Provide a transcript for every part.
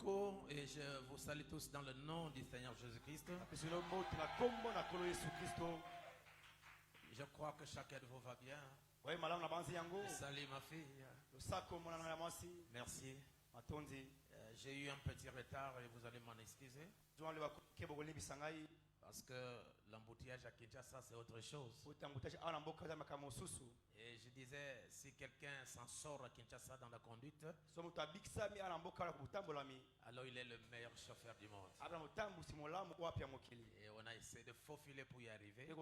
beaucoup et je vous salue tous dans le nom du Seigneur Jésus-Christ. Je crois que chacun de vous va bien. Salut ma fille. Merci. J'ai eu un petit retard et vous allez m'en excuser. Parce que l'embouteillage à Kinshasa, c'est autre chose. Et je disais, si quelqu'un s'en sort à Kinshasa dans la conduite, alors il est le meilleur chauffeur du monde. Et on a essayé de faufiler pour y arriver. Et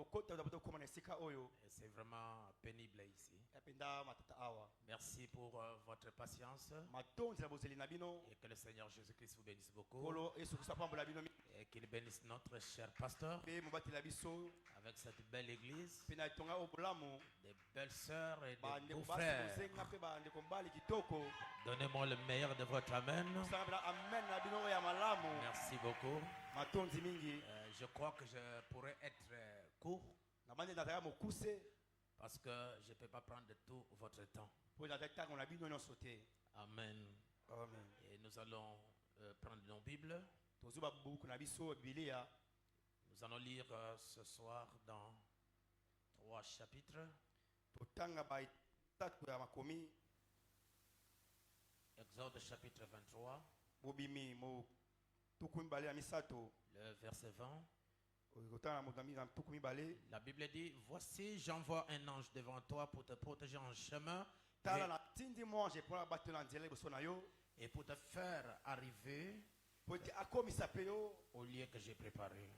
c'est vraiment pénible ici. Merci pour votre patience. Et que le Seigneur Jésus-Christ vous bénisse beaucoup. Et qu'il bénisse notre cher pasteur avec cette belle église, des belles sœurs et des beaux frères. Donnez-moi le meilleur de votre amen. Merci beaucoup. Je crois que je pourrais être court parce que je ne peux pas prendre tout votre temps. Amen. Et nous allons prendre nos Bibles. Nous allons lire ce soir dans 3 chapitres. Exode chapitre 23. Le verset 20. La Bible dit, voici j'envoie un ange devant toi pour te protéger en chemin et pour te faire arriver au lieu que j'ai préparé.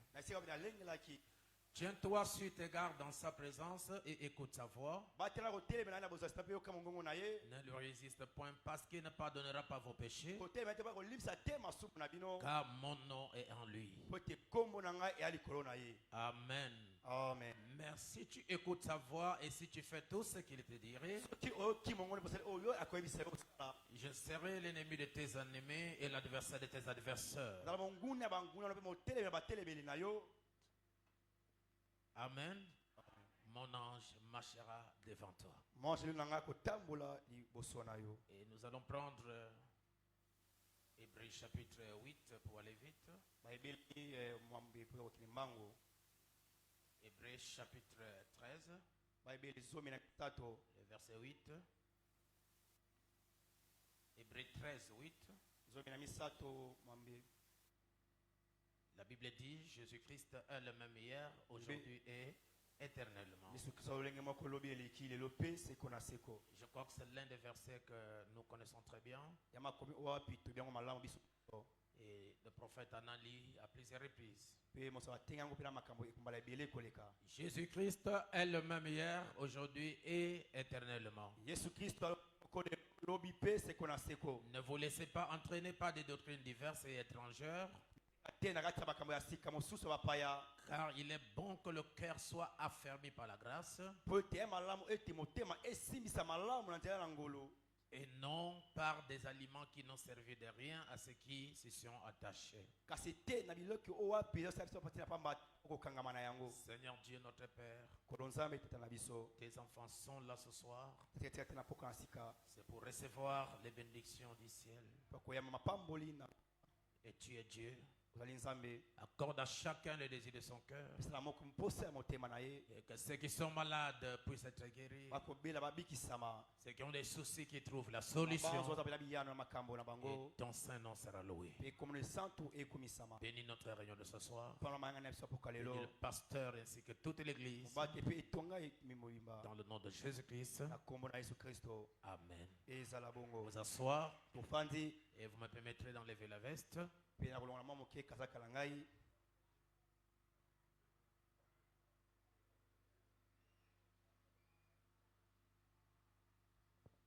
Tiens-toi sur tes gardes dans sa présence et écoute sa voix. Ne lui résiste point parce qu'il ne pardonnera pas vos péchés, car mon nom est en lui. Amen. Amen. Mais si tu écoutes sa voix et si tu fais tout ce qu'il te dirait, je serai l'ennemi de tes ennemis et l'adversaire de tes adversaires. Amen. Mon ange marchera devant toi. Et nous allons prendre Hébreux chapitre 8 pour aller vite. Hébreux chapitre 13, le verset 8. Hébreux 13, 8. La Bible dit, Jésus-Christ est le même hier, aujourd'hui et éternellement. Je crois que c'est l'un des versets que nous connaissons très bien. Et le prophète en a lu à plusieurs reprises. Jésus-Christ est le même hier, aujourd'hui et éternellement. Ne vous laissez pas entraîner par des doctrines diverses et étrangères, car il est bon que le cœur soit affermi par la grâce et non par des aliments qui n'ont servi de rien à ceux qui s'y sont attachés. Seigneur Dieu notre Père, tes enfants sont là ce soir. C'est pour recevoir les bénédictions du ciel. Et tu es Dieu. Accorde à chacun le désir de son cœur. Et que ceux qui sont malades puissent être guéris. Ceux qui ont des soucis qui trouvent la solution. Et ton saint nom sera loué. Bénis notre réunion de ce soir. Bénis le pasteur ainsi que toute l'église. Dans le nom de Jésus-Christ. Amen. Vous asseoir. Et vous me permettrez d'enlever la veste.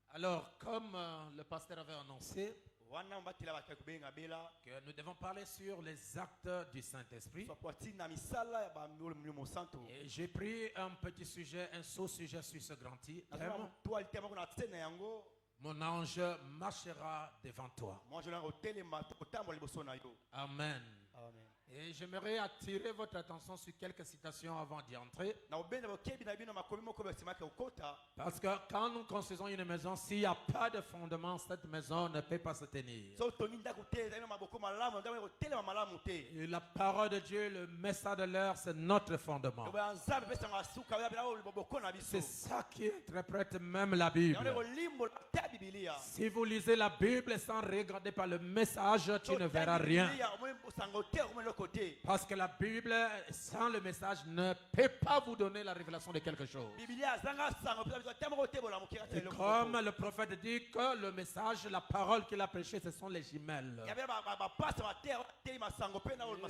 Alors, comme le pasteur avait annoncé que nous devons parler sur les actes du Saint-Esprit, et j'ai pris un petit sujet, un sous-sujet sur ce grand thème. Mon ange marchera devant toi. Amen. Amen. Et j'aimerais attirer votre attention sur quelques citations avant d'y entrer. Parce que quand nous construisons une maison, s'il n'y a pas de fondement, cette maison ne peut pas se tenir. Et la parole de Dieu, le message de l'heure, c'est notre fondement. C'est ça qui interprète même la Bible. Si vous lisez la Bible sans regarder par le message, tu ne verras rien. Parce que la Bible, sans le message, ne peut pas vous donner la révélation de quelque chose. Et comme le prophète dit que le message, la parole qu'il a prêchée, ce sont les jumelles.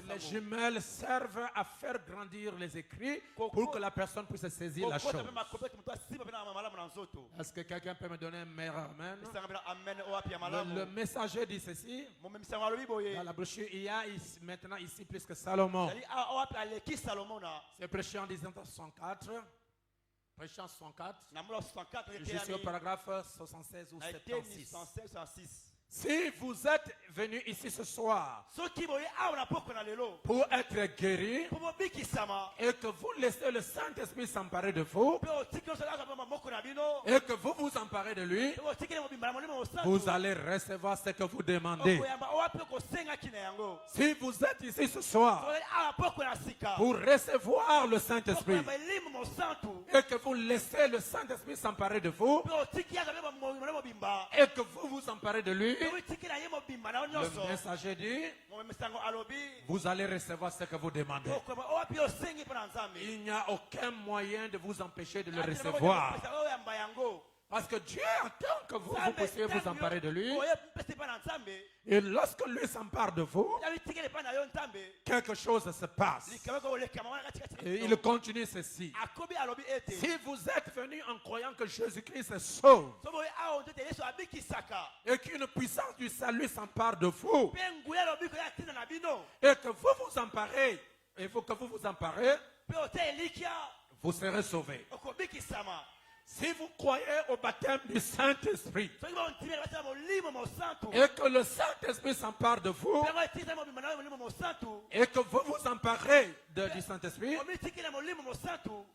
Les jumelles servent à faire grandir les écrits pour que la personne puisse saisir la chose. Est-ce que quelqu'un peut me donner un meilleur amen? Le messager dit ceci. Dans la brochure, il y a maintenant ici plus que Salomon. C'est prêché en 1964. Prêché en 64. Je suis au paragraphe 76 ou 76. Si vous êtes venu ici ce soir pour être guéri et que vous laissez le Saint-Esprit s'emparer de vous et que vous vous emparez de lui, vous allez recevoir ce que vous demandez. Si vous êtes ici ce soir pour recevoir le Saint-Esprit et que vous laissez le Saint-Esprit s'emparer de vous et que vous vous emparez de lui, le messager dit, vous allez recevoir ce que vous demandez. Il n'y a aucun moyen de vous empêcher de le recevoir. Parce que Dieu attend que vous puissiez vous emparer de lui. Et lorsque lui s'empare de vous, quelque chose se passe. Et il continue ceci. Si vous êtes venus en croyant que Jésus-Christ sauve et qu'une puissance du salut s'empare de vous et que vous vous emparez, vous serez sauvés. Si vous croyez au baptême du Saint-Esprit et que le Saint-Esprit s'empare de vous et que vous vous emparez du Saint-Esprit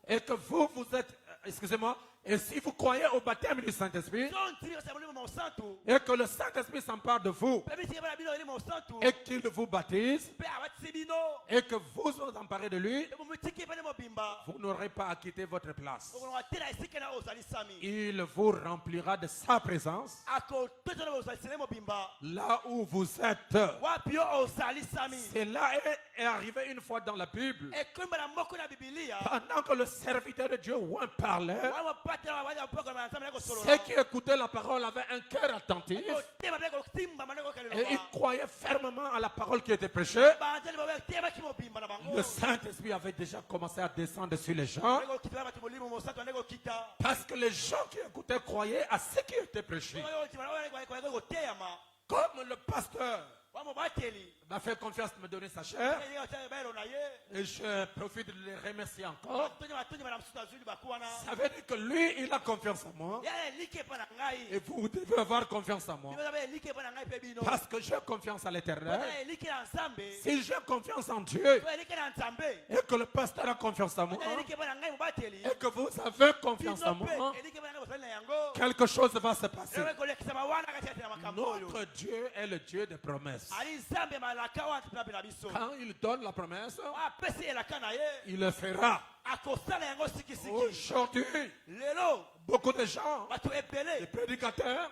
et que vous êtes, et si vous croyez au baptême du Saint-Esprit et que le Saint-Esprit s'empare de vous et qu'il vous baptise et que vous vous emparez de lui, vous n'aurez pas à quitter votre place. Il vous remplira de sa présence là où vous êtes. Cela est arrivé une fois dans la Bible. Pendant que le serviteur de Dieu parlait, ceux qui écoutaient la parole avaient un cœur attentif et ils croyaient fermement à la parole qui était prêchée. Le Saint-Esprit avait déjà commencé à descendre sur les gens parce que les gens qui écoutaient croyaient à ce qui était prêché. Comme le pasteur m'a fait confiance de me donner sa chair, et je profite de les remercier encore. Ça veut dire que lui, il a confiance en moi et vous devez avoir confiance en moi parce que j'ai confiance à l'Éternel. Si j'ai confiance en Dieu et que le pasteur a confiance en moi et que vous avez confiance en moi, quelque chose va se passer. Notre Dieu est le Dieu des promesses. Quand il donne la promesse, il le fera. Aujourd'hui, beaucoup de gens, les prédicateurs,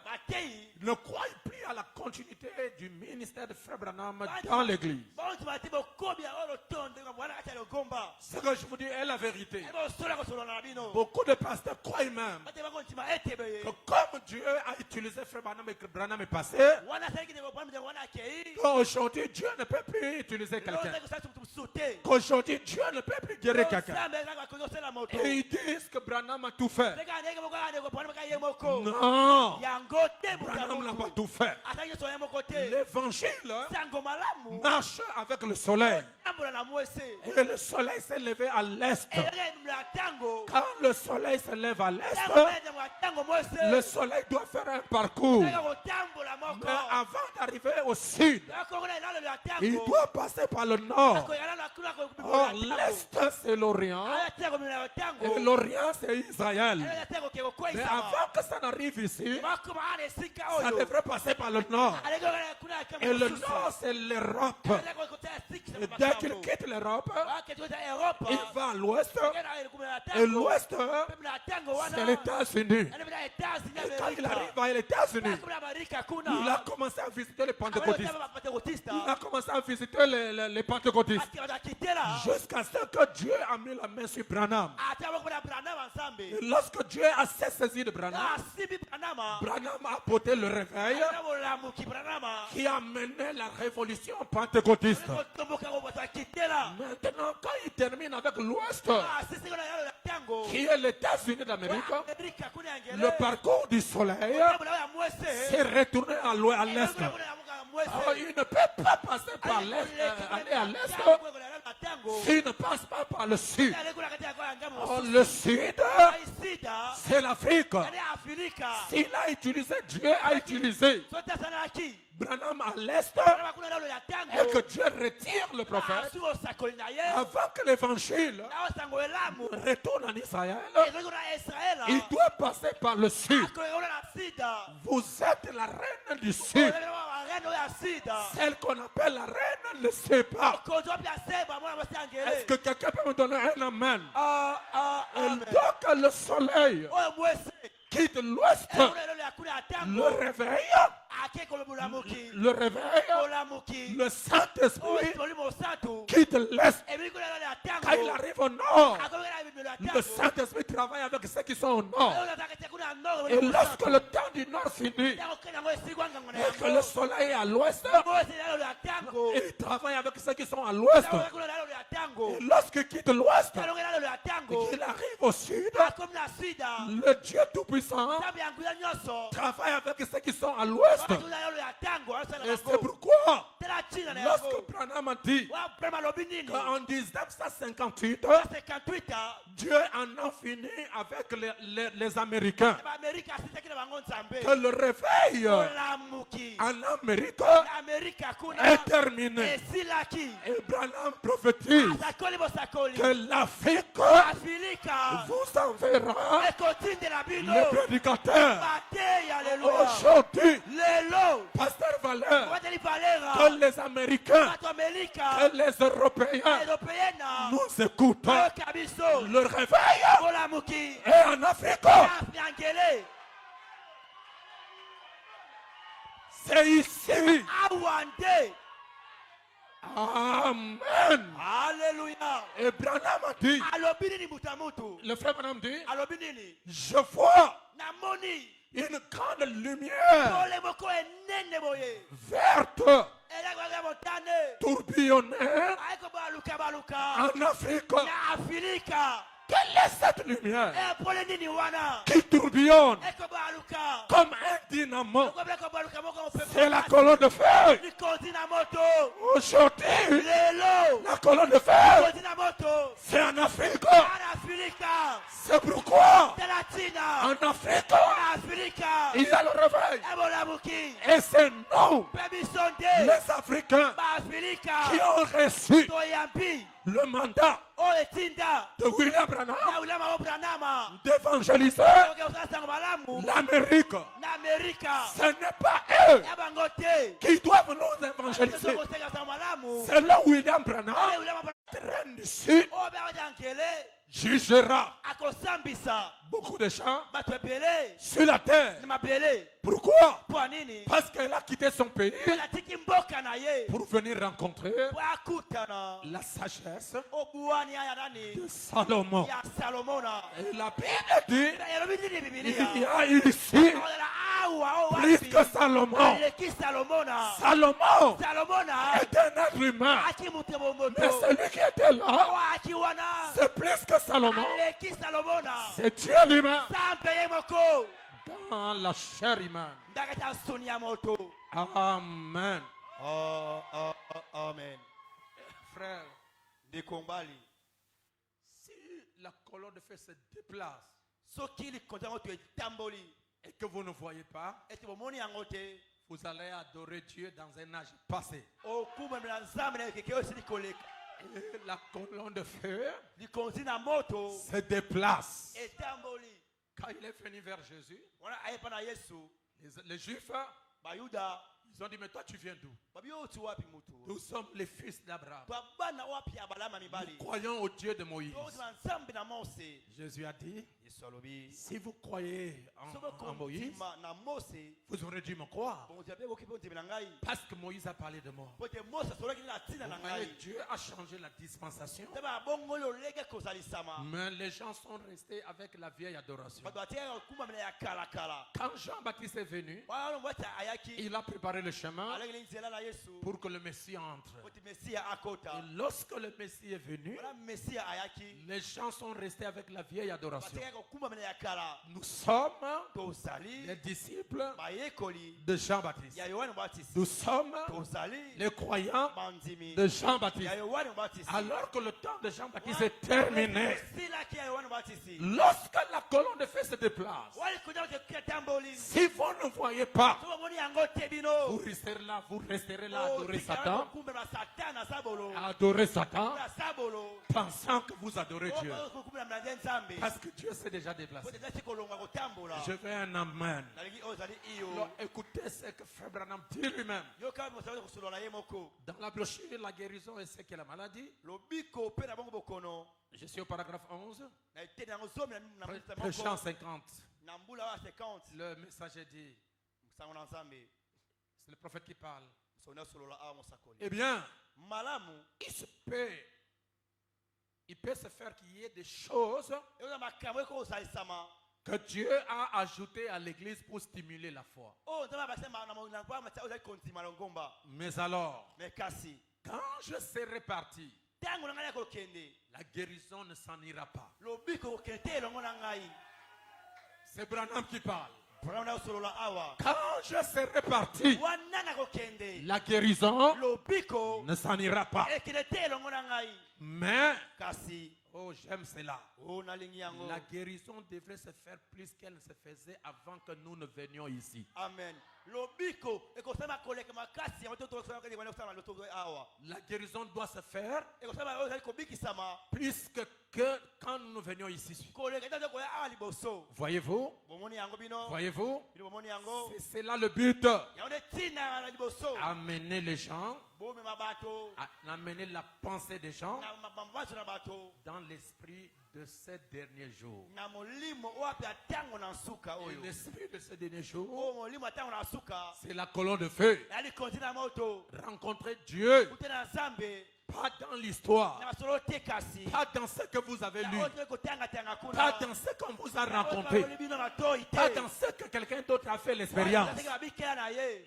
ne croient plus à la continuité du ministère de Frère Branham dans l'église. Ce que je vous dis est la vérité. Beaucoup de pasteurs croient même que comme Dieu a utilisé Frère Branham est passé, qu'aujourd'hui Dieu ne peut plus utiliser quelqu'un. Qu'aujourd'hui Dieu ne peut plus guérir quelqu'un. Et ils disent que Branham a tout fait. Non, Branham n'a pas tout fait. L'évangile marche avec le soleil. Et le soleil s'est levé à l'est. Quand le soleil se lève à l'est, le soleil doit faire un parcours. Mais avant d'arriver au sud, il doit passer par le nord. Or, l'est, c'est l'Orient. Et l'Orient, c'est Israël. Mais avant que ça n'arrive ici, ça devrait passer par le nord. Et le nord, c'est l'Europe. Et dès qu'il quitte l'Europe, il va à l'ouest. Et l'ouest, c'est les États-Unis. Et quand il arrive à les États-Unis, il a commencé à visiter les pentecôtistes. Il a commencé à visiter les pentecôtistes. Jusqu'à ce que Dieu a mis la main sur Branham. Et lorsque Dieu a saisi de Branham, Branham a apporté le réveil qui a mené la révolution pentecôtiste. Maintenant, quand il termine avec l'Ouest, qui est les États-Unis d'Amérique, le parcours du soleil s'est retourné à l'Est. Alors, il ne peut pas passer par l'Est, aller à l'Est, s'il ne passe pas par le Sud. Alors, le Sud, c'est l'Afrique. S'il a utilisé, Dieu a utilisé Branham à l'Est, et que Dieu retire le prophète, avant que l'évangile retourne en Israël, il doit passer par le Sud. Vous êtes la reine du Sud. Celle qu'on appelle la reine ne sait pas. Est-ce que quelqu'un peut me donner un amen? Et donc le soleil quitte l'ouest, le réveil, le Saint-Esprit quitte l'est. Quand il arrive au nord, le Saint-Esprit travaille avec ceux qui sont au nord. Et lorsque le temps du nord finit, et que le soleil est à l'ouest, il travaille avec ceux qui sont à l'ouest. Et lorsqu'il quitte l'ouest, il arrive au sud, le Dieu Tout-Puissant travaille avec ceux qui sont à l'ouest. Et c'est pourquoi, lorsque Branham a dit qu'en 1958, Dieu en a fini avec les Américains, que le réveil en Amérique est terminé. Et Branham prophétise que l'Afrique vous enverra les prédicateurs. Aujourd'hui, Pasteur Valère, que les Américains, que les Européens nous écoutent. Le réveil est en Afrique. C'est ici. Amen. Alléluia. Et Branham a dit, le frère Branham dit, je vois une grande lumière verte tourbillonner en Afrique. Quelle est cette lumière qui tourbillonne comme un dynamo? C'est la colonne de feu. Aujourd'hui, la colonne de feu, c'est en Afrique. C'est pourquoi en Afrique, il y a le réveil. Et c'est nous, les Africains, qui ont reçu le mandat de William Branham d'évangéliser l'Amérique. Ce n'est pas eux qui doivent nous évangéliser. C'est là William Branham, train du Sud, jugera beaucoup de gens sur la terre. Pourquoi? Parce qu'elle a quitté son pays pour venir rencontrer la sagesse de Salomon. Et la Bible dit il y a ici plus que Salomon. Salomon est un être humain. Mais celui qui était là, c'est plus que Salomon. C'est Dieu lui-même dans la chair humaine. Amen. Amen. Frère, si la colonne de feu se déplace et que vous ne voyez pas, Vous allez adorer Dieu dans un âge passé. Et la colonne de feu se déplace. Quand il est venu vers Jésus, les Juifs, ils ont dit, mais toi tu viens d'où? Nous sommes les fils d'Abraham. Nous croyons au Dieu de Moïse. Jésus a dit, si vous croyez en Moïse, vous aurez dû me croire. Parce que Moïse a parlé de moi. Mais Dieu a changé la dispensation. Mais les gens sont restés avec la vieille adoration. Quand Jean-Baptiste est venu, il a préparé le chemin pour que le Messie entre. Et lorsque le Messie est venu, les gens sont restés avec la vieille adoration. Nous sommes les disciples de Jean-Baptiste. Nous sommes les croyants de Jean-Baptiste. Alors que le temps de Jean-Baptiste est terminé, lorsque la colonne de feu se déplace, si vous ne voyez pas, vous resterez là, adorer Satan, pensant que vous adorez Dieu. Parce que Dieu s'est déjà déplacé. Je veux un amen. Alors, écoutez ce que Frère Branham dit lui-même. Dans la brochure, la guérison et ce qu'est la maladie. Je suis au paragraphe 11. Chant 50. Le messager dit, c'est le prophète qui parle. Eh bien, il peut se faire qu'il y ait des choses que Dieu a ajoutées à l'église pour stimuler la foi. Mais alors, quand je serai parti, la guérison ne s'en ira pas. C'est Branham qui parle. Quand je serai parti, la guérison ne s'en ira pas. Mais, oh, j'aime cela. La guérison devrait se faire plus qu'elle ne se faisait avant que nous ne venions ici. Amen. La guérison doit se faire plus que quand nous venions ici. Voyez-vous? Voyez-vous? C'est là le but. Amener les gens, amener la pensée des gens dans l'esprit de ces derniers jours. Et l'esprit de ces derniers jours, c'est la colonne de feu. Rencontrer Dieu. Pas dans l'histoire, pas dans ce que vous avez lu, pas dans ce qu'on vous a raconté, pas dans ce que quelqu'un d'autre a fait l'expérience.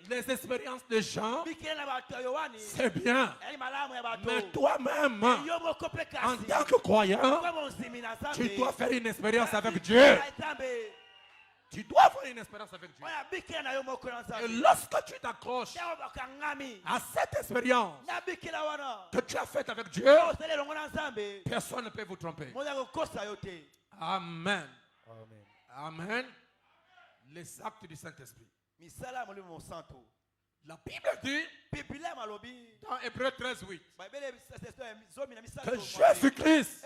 Les expériences des gens, c'est bien. Mais toi-même, en tant que croyant, tu dois faire une expérience avec Dieu. Tu dois faire une expérience avec Dieu. Et lorsque tu t'accroches à cette expérience que tu as faite avec Dieu, personne ne peut vous tromper. Amen. Amen. Les actes du Saint-Esprit. La Bible dit dans Hébreux 13:8 que Jésus-Christ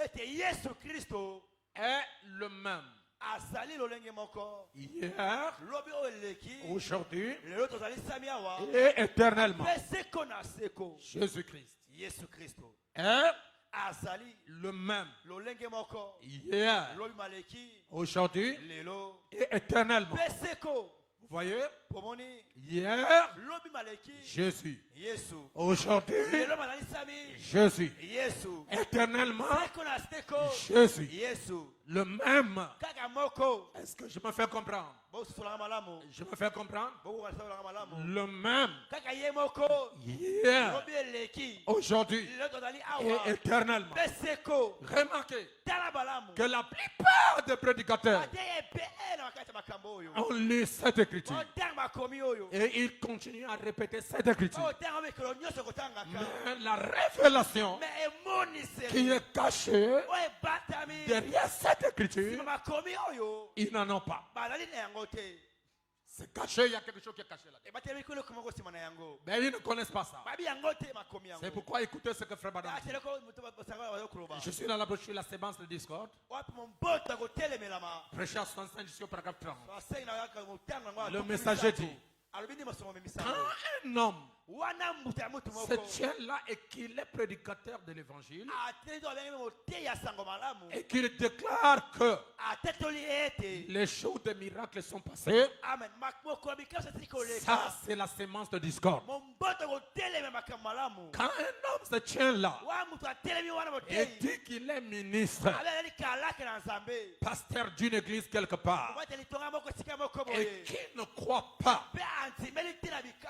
est le même. Hier, aujourd'hui et éternellement. Jésus-Christ est le même. Hier, aujourd'hui et éternellement. Vous voyez? Hier, Jésus. Aujourd'hui, Jésus. Éternellement, Jésus. Le même. Est-ce que je me fais comprendre? Je me fais comprendre? Le même. Hier, aujourd'hui et éternellement. Remarquez que la plupart des prédicateurs ont lu cette écriture. Et ils continuent à répéter cette écriture. Mais la révélation qui est cachée derrière cette écriture, ils n'en ont pas. C'est caché, il y a quelque chose qui est caché là. Mais ils ne connaissent pas ça. C'est pourquoi écoutez ce que Frère Branham dit. Je suis dans la brochure La Sémence de Discord. Prêché à 65 sur paragraphe 30. Le messager dit, quand un homme se tient là et qu'il est prédicateur de l'évangile et qu'il déclare que les jours de miracles sont passés, ça c'est la sémence de discorde. Quand un homme se tient là et dit qu'il est ministre, pasteur d'une église quelque part, et qu'il ne croit pas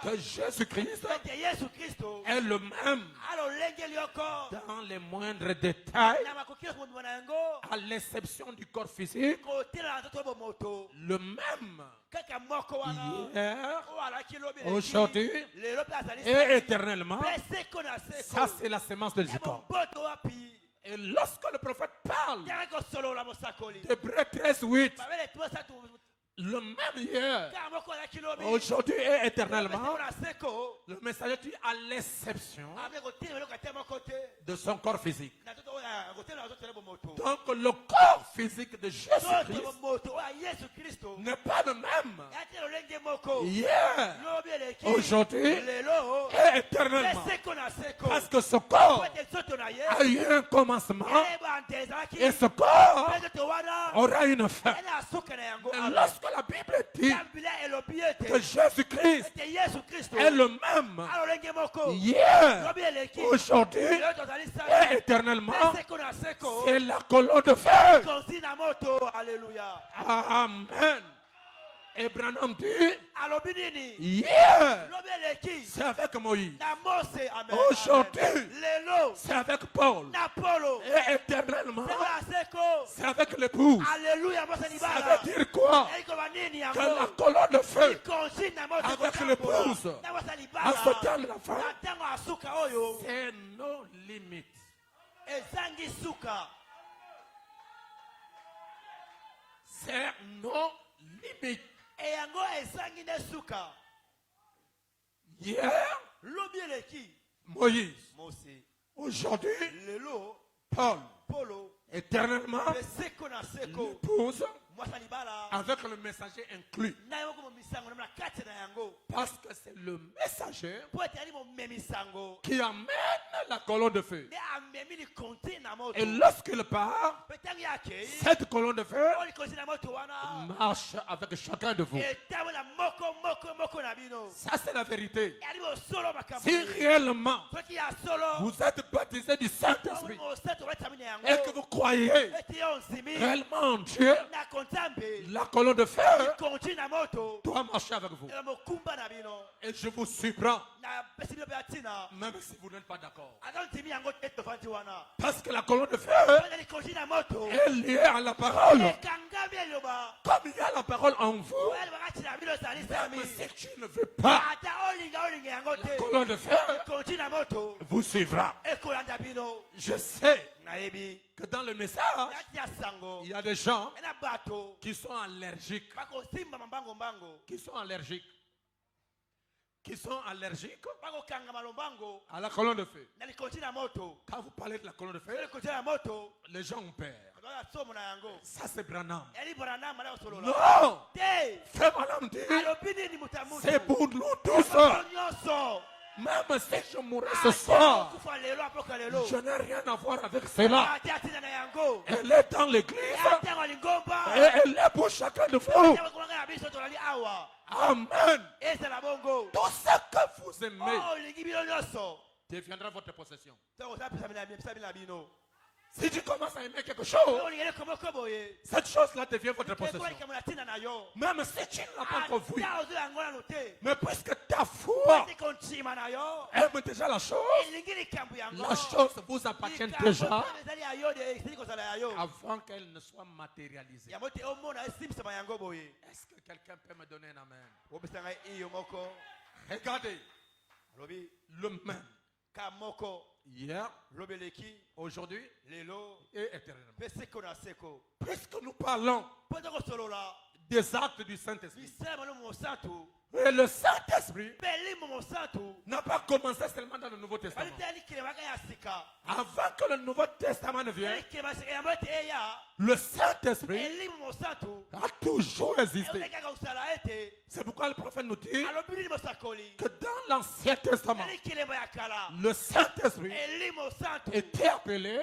que Jésus-Christ est le même dans les moindres détails, à l'exception du corps physique, le même hier, aujourd'hui et éternellement. Ça c'est la sémence de discorde. Et lorsque le prophète parle d'Hébreux 13:8, le même hier, aujourd'hui et éternellement, le messager dit à l'exception de son corps physique. Donc le corps physique de Jésus-Christ n'est pas le même hier, aujourd'hui et éternellement. Parce que ce corps a eu un commencement et ce corps aura une fin. Et lorsque la Bible dit que Jésus-Christ est le même hier, aujourd'hui et éternellement, c'est la colonne de feu. Amen. Et Branham dit, hier, c'est avec Moïse. Aujourd'hui, c'est avec Paul. Et éternellement, c'est avec l'épouse. Ça veut dire quoi? Que la colonne de feu avec l'épouse, à ce temps de la fin, c'est nos limites. C'est nos limites. Hier, Moïse. Aujourd'hui, Paul. Éternellement, l'épouse avec le messager inclus. Parce que c'est le messager qui amène la colonne de feu. Et lorsqu'il part, cette colonne de feu marche avec chacun de vous. Ça c'est la vérité. Si réellement vous êtes baptisé du Saint-Esprit et que vous croyez réellement en Dieu, la colonne de feu doit marcher avec vous. Et je vous surprends, même si vous n'êtes pas d'accord. Parce que la colonne de feu est liée à la parole. Comme il y a la parole en vous, même si tu ne veux pas, la colonne de feu vous suivra. Je sais que dans le message, il y a des gens qui sont allergiques. Qui sont allergiques à la colonne de feu. Quand vous parlez de la colonne de feu, les gens ont peur. Ça c'est Branham. Non! Frère Branham dit, c'est pour nous tous. Même si je mourrais ce soir, je n'ai rien à voir avec cela. Elle est dans l'église et elle est pour chacun de vous. Amen. Tout ce que vous aimez deviendra votre possession. Si tu commences à aimer quelque chose, cette chose-là devient votre possession. Même si tu ne l'as pas encore vu, mais puisque ta foi aime déjà la chose vous appartient déjà avant qu'elle ne soit matérialisée. Est-ce que quelqu'un peut me donner un amen? Regardez, le même. Hier, aujourd'hui et éternellement. Puisque nous parlons des actes du Saint-Esprit. Et le Saint-Esprit n'a pas commencé seulement dans le Nouveau Testament. Avant que le Nouveau Testament ne vienne, le Saint-Esprit a toujours existé. C'est pourquoi le prophète nous dit que dans l'Ancien Testament, le Saint-Esprit était appelé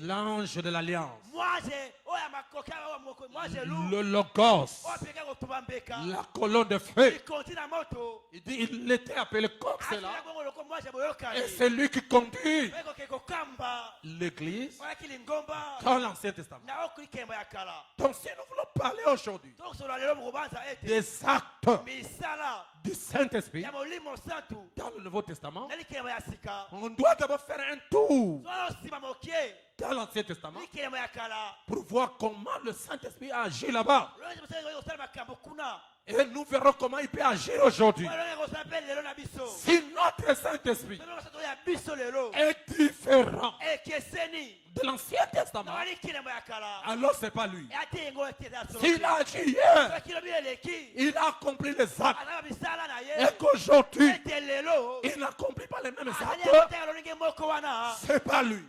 l'ange de l'Alliance, le Logos, la colonne de feu. Il dit il était appelé comme cela. Et c'est lui qui conduit l'Église dans l'Ancien Testament. Donc si nous voulons parler aujourd'hui des actes du Saint-Esprit dans le Nouveau Testament, on doit d'abord faire un tour dans l'Ancien Testament pour voir comment le Saint-Esprit a agi là-bas. Et nous verrons comment il peut agir aujourd'hui. Si notre Saint-Esprit est différent de l'Ancien Testament, alors ce n'est pas lui. S'il a agi hier, il a accompli les actes. Et qu'aujourd'hui, il n'accomplit pas les mêmes actes, ce n'est pas lui.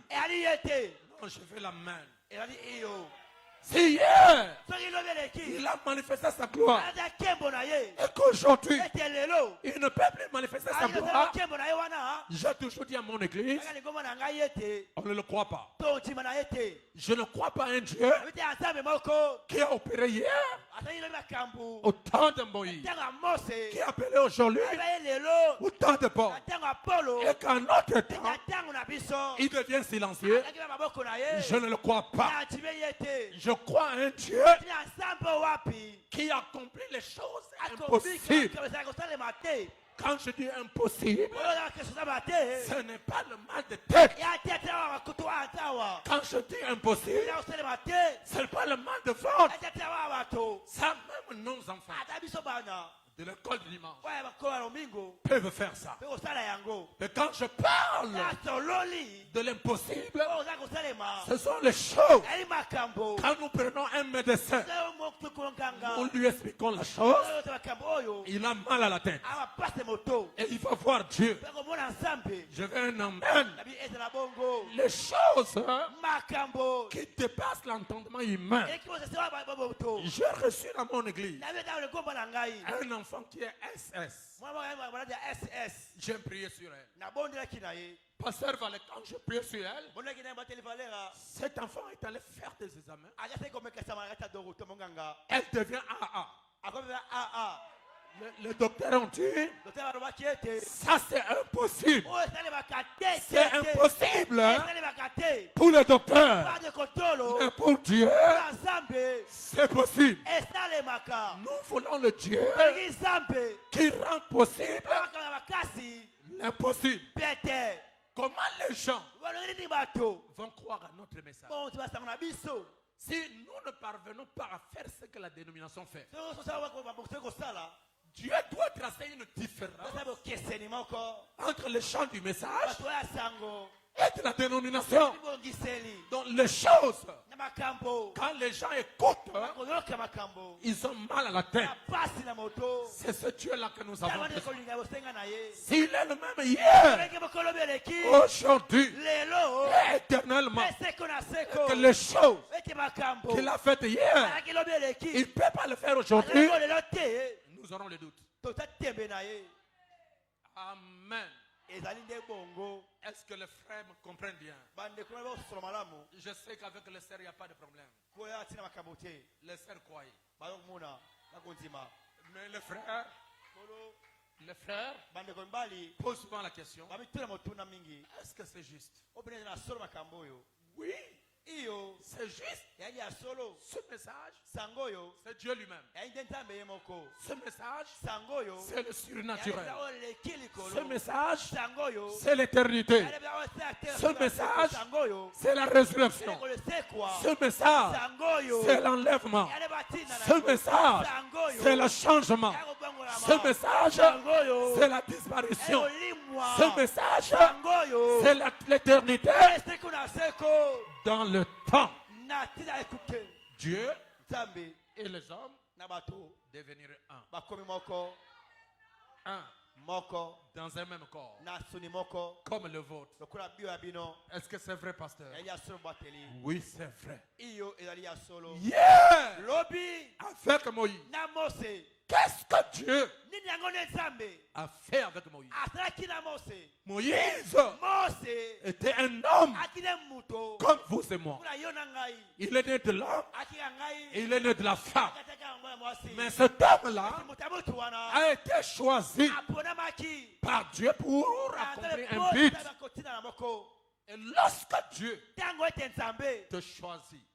Non, je fais la main. Si hier, il a manifesté sa gloire, et qu'aujourd'hui, il ne peut plus manifester sa gloire, j'ai toujours dit à mon église, on ne le croit pas. Je ne crois pas à un Dieu qui a opéré hier au temps de Moïse, qui a appelé aujourd'hui au temps de Paul, et qu'en notre temps, il devient silencieux. Je ne le crois pas. Je crois à un Dieu qui accomplit les choses impossibles. Quand je dis impossible, ce n'est pas le mal de tête. Quand je dis impossible, ce n'est pas le mal de ventre. Ça, même nos enfants de l'école du dimanche peuvent faire ça. Mais quand je parle de l'impossible, ce sont les choses. Quand nous prenons un médecin, nous lui expliquons la chose, il a mal à la tête et il va voir Dieu. Je veux un amen. Les choses qui dépassent l'entendement humain. J'ai reçu dans mon église un enfant qui est SS. J'ai prié sur elle. Pasteur Valé, quand je prié sur elle, cet enfant est allé faire des examens. Elle devient AA. Le docteur ont dit, ça c'est impossible. C'est impossible pour le docteur. Mais pour Dieu, c'est possible. Nous voulons le Dieu qui rend possible l'impossible. Comment les gens vont croire à notre message si nous ne parvenons pas à faire ce que la dénomination fait? Dieu doit tracer une différence entre le champ du message et de la dénomination. Donc les choses, quand les gens écoutent, ils ont mal à la tête. C'est ce Dieu-là que nous avons besoin. S'il est le même hier, aujourd'hui, et éternellement, que les choses qu'il a faites hier, il ne peut pas le faire aujourd'hui. Nous aurons le doute. Amen. Est-ce que les frères me comprennent bien? Je sais qu'avec les sœurs, il n'y a pas de problème. Les sœurs croient. Mais les frères posent souvent la question, est-ce que c'est juste? Oui. C'est juste. Ce message, c'est Dieu lui-même. Ce message, c'est le surnaturel. Ce message, c'est l'éternité. Ce message, c'est la résurrection. Ce message, c'est l'enlèvement. Ce message, c'est le changement. Ce message, c'est la disparition. Ce message, c'est l'éternité. Dans le temps, Dieu Et les hommes deveniraient un. Un. Dans un même corps. Comme le vôtre. Est-ce que c'est vrai, pasteur? Oui, c'est vrai. Yeah! Avec Moïse. Qu'est-ce que Dieu a fait avec Moïse? Moïse était un homme comme vous et moi. Il est né de l'homme et il est né de la femme. Mais cet homme-là a été choisi par Dieu pour accomplir un but. Et lorsque Dieu te choisit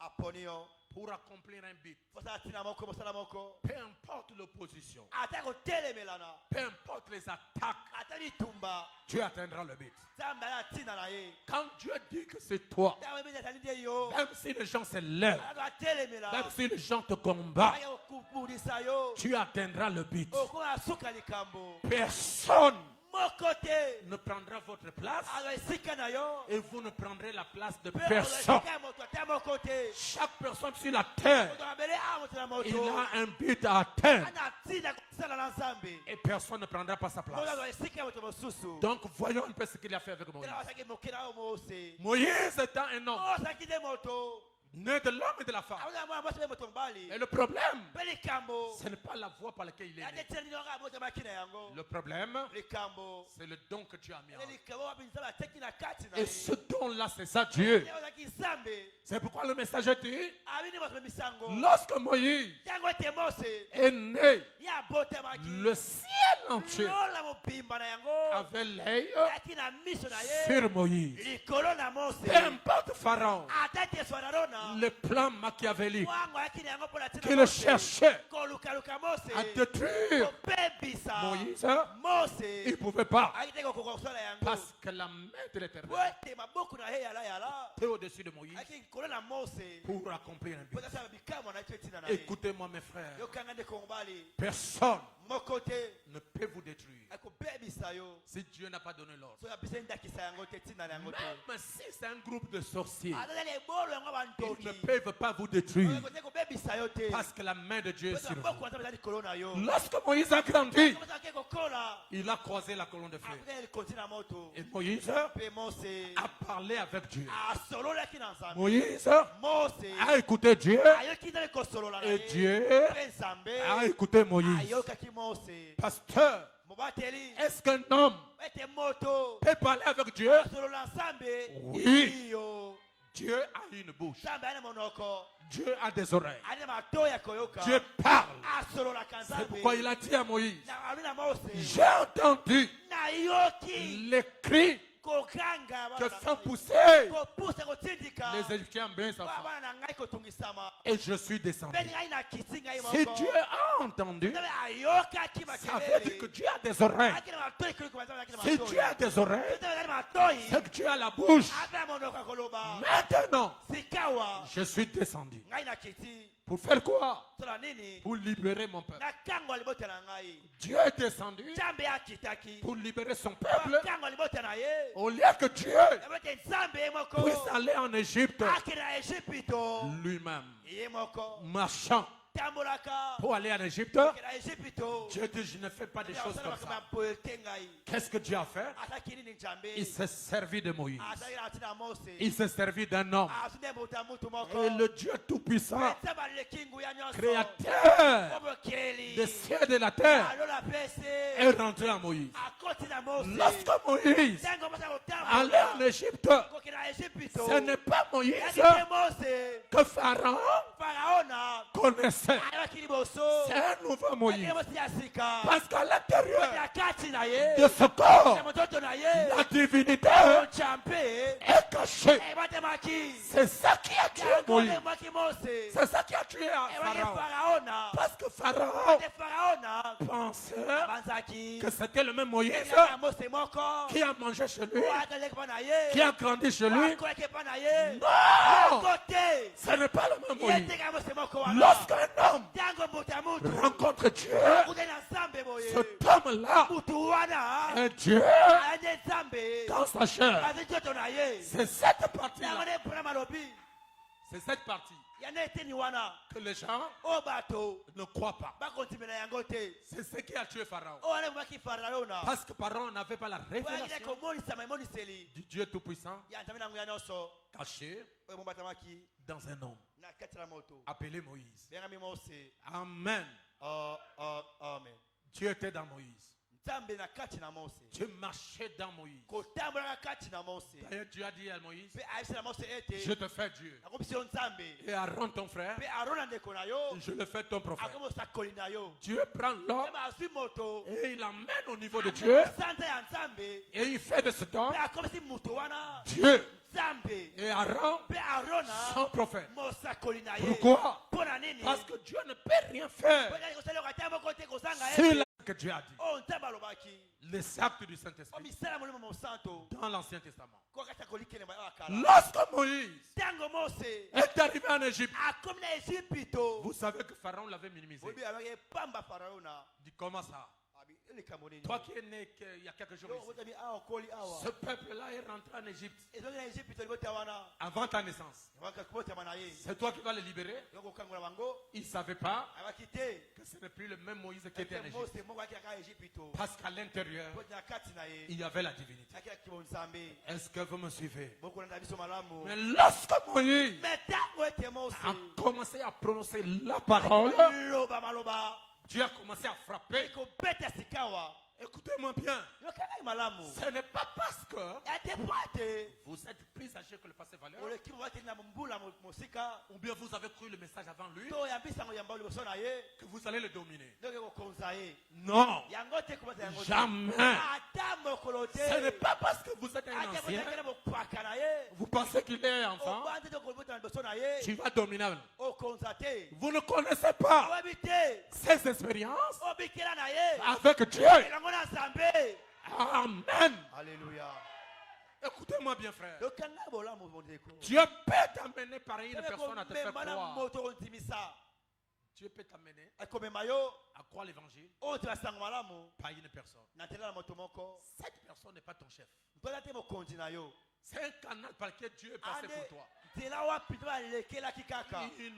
pour accomplir un but, peu importe l'opposition, peu importe les attaques, Dieu atteindra le but. Quand Dieu dit que c'est toi, même si les gens se lèvent, même si les gens te combattent, tu atteindras le but. Personne ne prendra votre place et vous ne prendrez la place de personne. Chaque personne sur la terre, il a un but à atteindre et personne ne prendra pas sa place. Donc voyons un peu ce qu'il a fait avec Moïse. Moïse étant un homme né de l'homme et de la femme. Et le problème, ce n'est pas la voie par laquelle il est né. Le problème, c'est le don que Dieu a mis en lui. Et ce don-là, c'est ça Dieu. C'est pourquoi le messager dit, lorsque Moïse est né, le ciel entier avait l'œil sur Moïse. Peu importe Pharaon, le plan machiavélique qu'il cherchait à détruire Moïse, il ne pouvait pas. Parce que la main de l'Éternel était au-dessus de Moïse pour accomplir un but. Écoutez-moi mes frères, personne ne peut vous détruire si Dieu n'a pas donné l'ordre. Même si c'est un groupe de sorciers, ils ne peuvent pas vous détruire parce que la main de Dieu est sur vous. Lorsque Moïse a grandi, il a croisé la colonne de feu. Et Moïse a parlé avec Dieu. Moïse a écouté Dieu et Dieu a écouté Moïse. Pasteur, est-ce qu'un homme peut parler avec Dieu? Oui. Dieu a une bouche. Dieu a des oreilles. Dieu parle. C'est pourquoi il a dit à Moïse, j'ai entendu les cris que font pousser les Égyptiens bien s'en et je suis descendu. Si Dieu a entendu, ça veut dire que Dieu a des oreilles. Si Dieu a des oreilles, c'est que Dieu a la bouche. Maintenant, je suis descendu. Pour faire quoi? Pour libérer mon peuple. Dieu est descendu pour libérer son peuple. Au lieu que Dieu puisse aller en Égypte lui-même, marchant pour aller en Égypte, Dieu dit, je ne fais pas des choses comme ça. Qu'est-ce que Dieu a fait? Il s'est servi de Moïse. Il s'est servi d'un homme. Et le Dieu Tout-Puissant, créateur des cieux et de la terre, est rentré à Moïse. Lorsque Moïse allait en Égypte, ce n'est pas Moïse que Pharaon connaissait. C'est un nouveau Moïse. Parce qu'à l'intérieur de ce corps, la divinité est cachée. C'est ça qui a tué Moïse. C'est ça qui a tué Pharaon. Parce que Pharaon pensait que c'était le même Moïse qui a mangé chez lui, qui a grandi chez lui. Non! Ce n'est pas le même Moïse. Lorsqu'un homme rencontre Dieu, cet homme-là est Dieu dans sa chair. C'est cette partie-là. C'est cette partie que les gens ne croient pas. C'est ce qui a tué Pharaon. Parce que Pharaon n'avait pas la révélation du Dieu Tout-Puissant caché dans un homme appelé Moïse. Amen. Dieu était dans Moïse. Dieu marchait dans Moïse. D'ailleurs, Dieu a dit à Moïse, je te fais Dieu. Et Aaron ton frère, je le fais ton prophète. Dieu prend l'homme et il l'emmène au niveau de Dieu. Et il fait de cet homme Dieu. Et Aaron, son prophète. Pourquoi? Parce que Dieu ne peut rien faire. C'est que Dieu a dit. Les actes du Saint-Esprit dans l'Ancien Testament. Lorsque Moïse est arrivé en Égypte, vous savez que Pharaon l'avait minimisé. Il dit comment ça? Toi qui es né il y a quelques jours ici, ce peuple-là est rentré en Égypte avant ta naissance. C'est toi qui vas le libérer. Il ne savait pas que ce n'est plus le même Moïse qui était en Égypte. Parce qu'à l'intérieur, il y avait la divinité. Est-ce que vous me suivez? Mais lorsque Moïse a commencé à prononcer la parole, Dieu a commencé à frapper. Écoutez-moi bien. Ce n'est pas parce que vous êtes plus âgé que le passé valeur, ou bien vous avez cru le message avant lui, que vous allez le dominer. Non. Jamais. Ce n'est pas parce que vous êtes un ancien, vous pensez qu'il est enfant, tu vas dominer. Vous ne connaissez pas ces expériences avec Dieu. Amen. Alléluia. Écoutez-moi bien, frère. Dieu peut t'amener par une personne à te faire croire. Dieu peut t'amener à croire l'évangile par une personne. Cette personne n'est pas ton chef. C'est un canal par lequel Dieu est passé pour toi. Il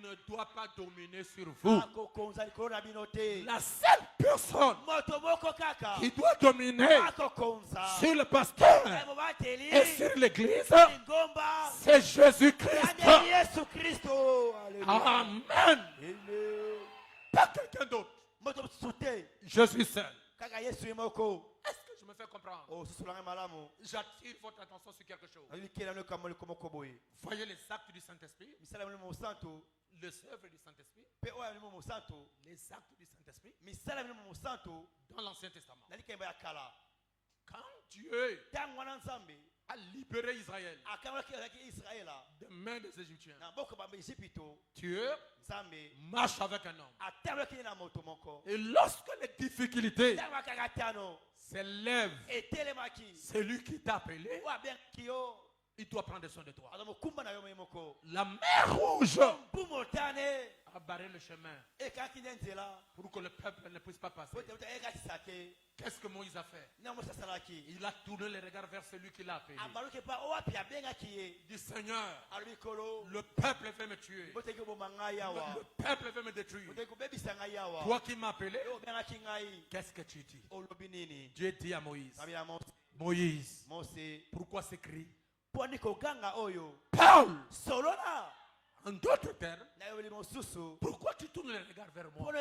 ne doit pas dominer sur vous. La seule personne qui doit dominer sur le pasteur et sur l'église, c'est Jésus-Christ. Amen. Pas quelqu'un d'autre. Je suis seul. Est-ce que je me fais comprendre? J'attire votre attention sur quelque chose. Voyez les actes du Saint-Esprit, les œuvres du Saint-Esprit, les actes du Saint-Esprit dans l'Ancien Testament. Quand Dieu a libéré Israël des mains des Égyptiens, Dieu marche avec un homme. Et lorsque les difficultés s'élèvent, c'est lui qui t'a appelé, il doit prendre soin de toi. La mer Rouge a barré le chemin pour que le peuple ne puisse pas passer. Qu'est-ce que Moïse a fait? Il a tourné les regards vers celui qui l'a appelé. Il dit, Seigneur, le peuple veut me tuer. Le peuple veut me détruire. Toi qui m'as appelé, qu'est-ce que tu dis? Dieu dit à Moïse, Moïse, pourquoi ces cris? Paul, en d'autres termes, pourquoi tu tournes les regards vers moi?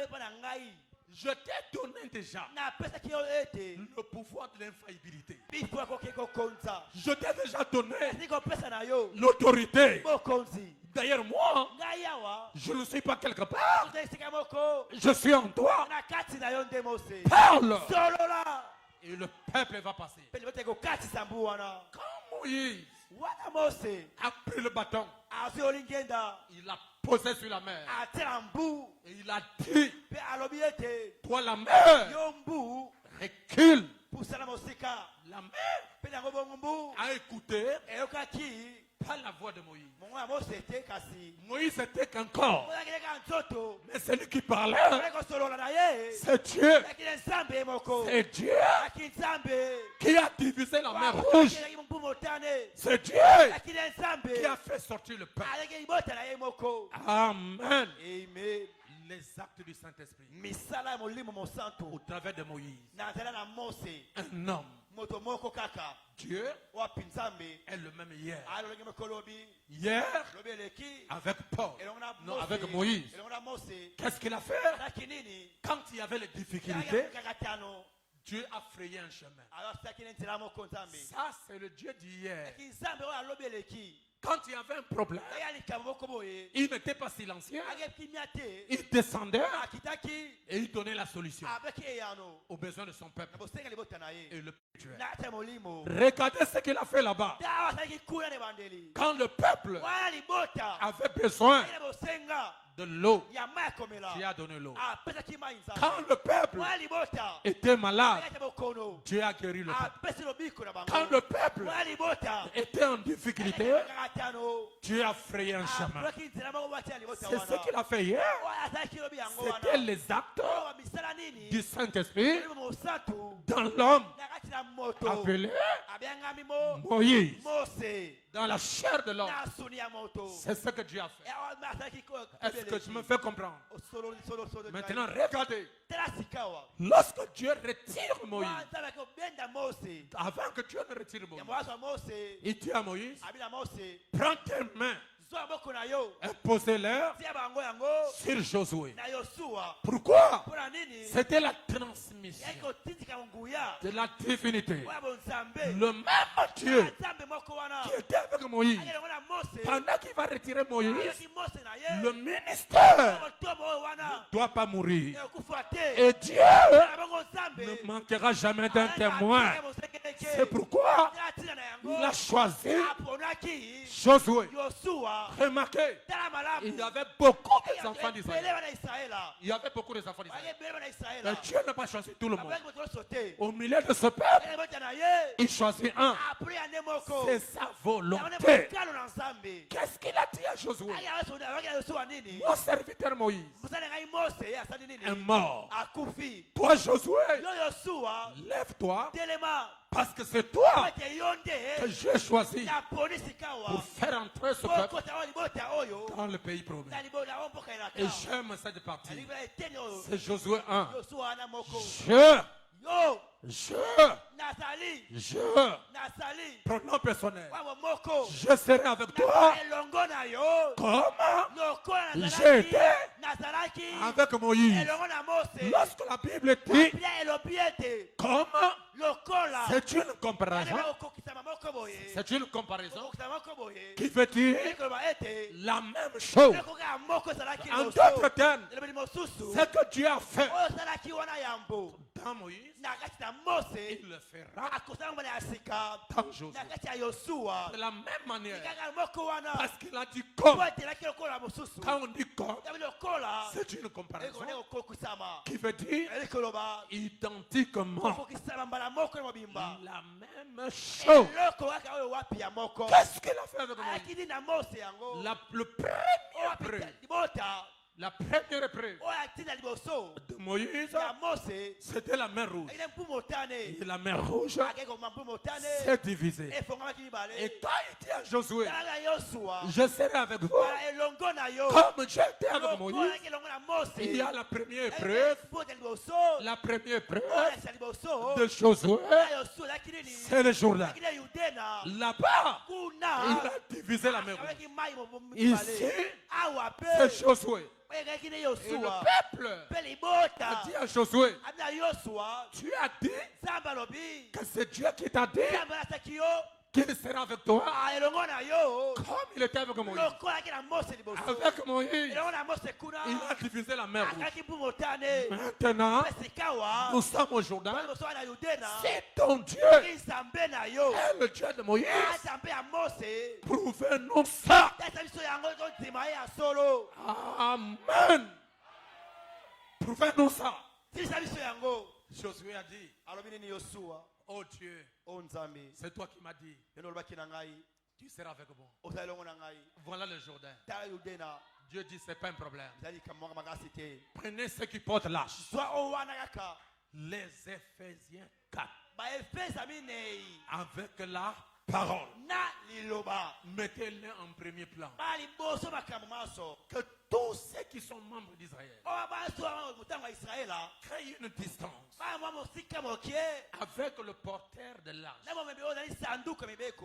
Je t'ai donné déjà le pouvoir de l'infaillibilité. Je t'ai déjà donné l'autorité. D'ailleurs, moi, je ne suis pas quelque part. Je suis en toi. Parle. Et le peuple va passer. Quand Moïse a pris le bâton, il a posé sur la mer. Et il a dit, toi la mer, recule. La mer a écouté pas la voix de Moïse. Moïse était qu'un corps. Mais celui qui parlait, c'est Dieu. C'est Dieu qui a divisé la mer rouge. C'est Dieu qui a fait sortir le peuple. Amen. Les actes du Saint-Esprit au travers de Moïse. Un homme. Dieu est le même hier. Hier, avec Paul, non, avec Moïse. Qu'est-ce qu'il a fait? Quand il y avait les difficultés, Dieu a frayé un chemin. Ça, c'est le Dieu d'hier. Quand il y avait un problème, il n'était pas silencieux. Il descendait et il donnait la solution aux besoins de son peuple. Et le Dieu. Regardez ce qu'il a fait là-bas. Quand le peuple avait besoin de l'eau, Dieu a donné l'eau. Quand le peuple était malade, Dieu a guéri le peuple. Quand le peuple était en difficulté, Dieu a frayé un chemin. C'est ce qu'il a fait hier. C'était les actes du Saint-Esprit dans l'homme appelé Moïse. Dans la chair de l'homme. C'est ce que Dieu a fait. Est-ce que tu me fais comprendre? Maintenant, regardez. Lorsque Dieu retire Moïse, avant que Dieu ne retire Moïse, il dit à Moïse, prends tes mains et posez-les sur Josué. Pourquoi? C'était la transmission de la divinité. Le même Dieu qui était avec Moïse, pendant qu'il va retirer Moïse, le ministère ne doit pas mourir. Et Dieu ne manquera jamais d'un témoin. C'est pourquoi il a choisi Josué. Remarquez, il y avait beaucoup d'enfants d'Israël. Il y avait beaucoup d'enfants d'Israël. Mais Dieu n'a pas choisi tout le monde. Au milieu de ce peuple, il choisit un. C'est sa volonté. Qu'est-ce qu'il a dit à Josué? Mon serviteur Moïse est mort. Toi, Josué, lève-toi. Parce que c'est toi que j'ai choisi pour faire entrer ce peuple dans le pays promis. Et j'aime cette partie. C'est Josué 1. Pronom personnel. Je serai avec toi comme j'ai été avec Moïse. Lorsque la Bible dit comme, c'est une comparaison. C'est une comparaison qui veut dire la même chose. En d'autres termes, ce que Dieu a fait dans Moïse, il le fera dans Josué. De la même manière, parce qu'il a dit comme. Quand on dit comme, c'est une comparaison qui veut dire identiquement la même chose. Qu'est-ce qu'il a fait avec Moïse? La première épreuve de Moïse, c'était la mer rouge. Et la mer rouge s'est divisée. Et quand il dit à Josué, je serai avec vous, comme j'étais avec Moïse, il y a la première épreuve. La première épreuve de Josué, c'est le Jourdain. Là-bas, il a divisé la mer rouge. Ici, c'est Josué. Et le peuple a dit à Josué, tu as dit que c'est Dieu qui t'a dit qu'il sera avec toi comme il était avec Moïse. Avec Moïse, il a divisé la mer rouge. Maintenant, nous sommes au Jourdain. C'est ton Dieu est le Dieu de Moïse. Prouvez-nous ça. Amen. Prouvez-nous ça. Josué a dit, oh Dieu, c'est toi qui m'as dit Tu seras avec moi. Voilà le Jourdain. Dieu dit, ce n'est pas un problème. Prenez ceux qui portent l'âge. Les Éphésiens 4. Avec la parole. Mettez-les en premier plan. Que tous ceux qui sont membres d'Israël créent une distance avec le porteur de l'âge.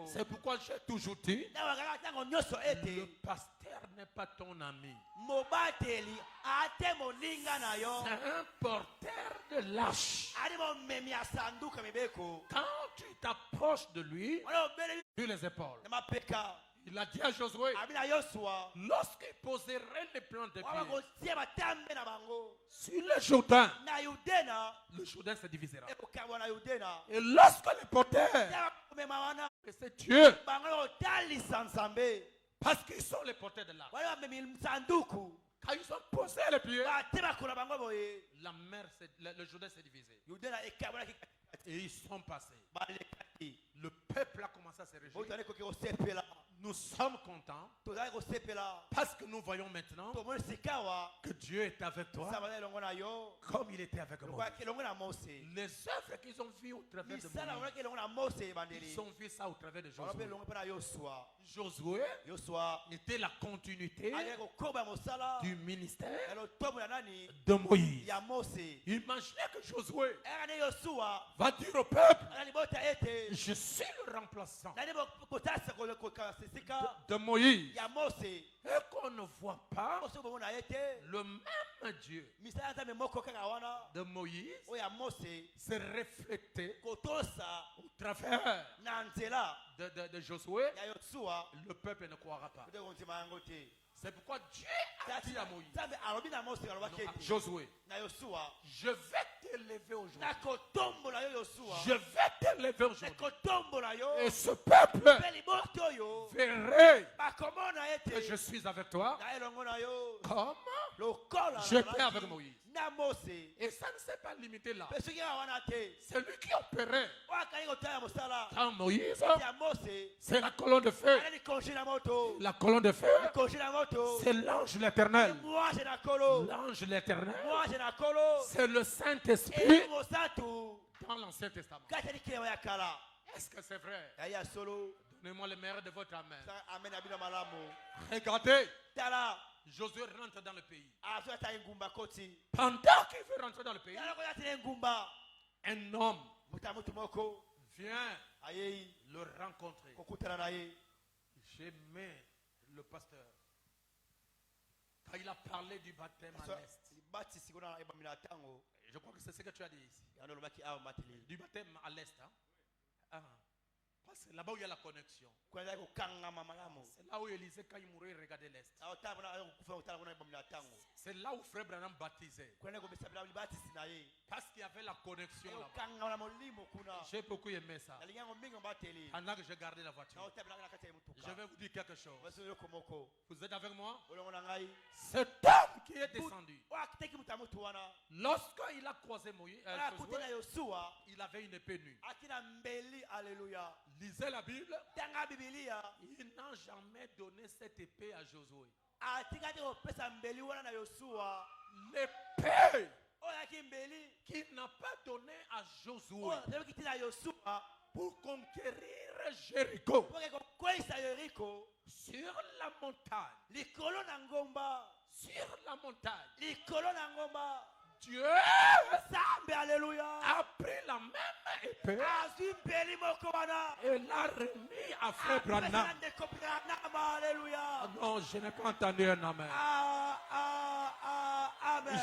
C'est pourquoi j'ai toujours dit, le pasteur n'est pas ton ami. C'est un porteur de l'âge. Quand tu t'approches de lui, sur les épaules, il a dit à Josué, lorsqu'il poserait les plans de pied sur le Jourdain se divisera. Et lorsque les porteurs, c'est Dieu, parce qu'ils sont les porteurs de l'âge, quand ils ont posé les pieds, la mer, le Jourdain s'est divisé. Et ils sont passés. Le peuple a commencé à se réjouir. Nous sommes contents parce que nous voyons maintenant que Dieu est avec toi comme il était avec moi. Les œuvres qu'ils ont vues au travers de Moïse, ils ont vu ça au travers de Josué. Josué était la continuité du ministère de Moïse. Imaginez que Josué va dire au peuple, je suis le remplaçant de Moïse. Et qu'on ne voit pas le même Dieu de Moïse se refléter au travers de Josué, le peuple ne croira pas. C'est pourquoi Dieu a dit à Moïse, Josué, je vais t'élever aujourd'hui. Je vais t'élever aujourd'hui. Et ce peuple verrait que je suis avec toi comme j'étais avec Moïse. Et ça ne s'est pas limité là. C'est lui qui opérait. Quand Moïse, c'est la colonne de feu. La colonne de feu, c'est l'ange de l'Éternel. L'ange de l'Éternel, c'est le Saint-Esprit dans l'Ancien Testament. Est-ce que c'est vrai? Donnez-moi le meilleur de votre amen. Regardez, Josué rentre dans le pays. Pendant qu'il veut rentrer dans le pays, un homme vient le rencontrer. J'aimais le pasteur. Quand il a parlé du baptême à l'Est. Je crois que c'est ce que tu as dit ici. Du baptême à l'Est. Hein? C'est là-bas où il y a la connexion. C'est là où Élisée, quand il mourait, il regardait l'Est. C'est là où Frère Branham baptisait. Parce qu'il y avait la connexion là-bas. J'ai beaucoup aimé ça. Pendant que j'ai gardé la voiture, je vais vous dire quelque chose. Vous êtes avec moi? Cet homme qui est descendu, lorsqu'il a croisé Moïse, il avait une épée nue. Lisez la Bible. Il n'a jamais donné cette épée à Josué. L'épée qu'il n'a pas donné à Josué pour conquérir Jéricho sur la montagne. Sur la montagne. Dieu a pris la même épée et l'a remis à Frère Branham. Non, je n'ai pas entendu un amen.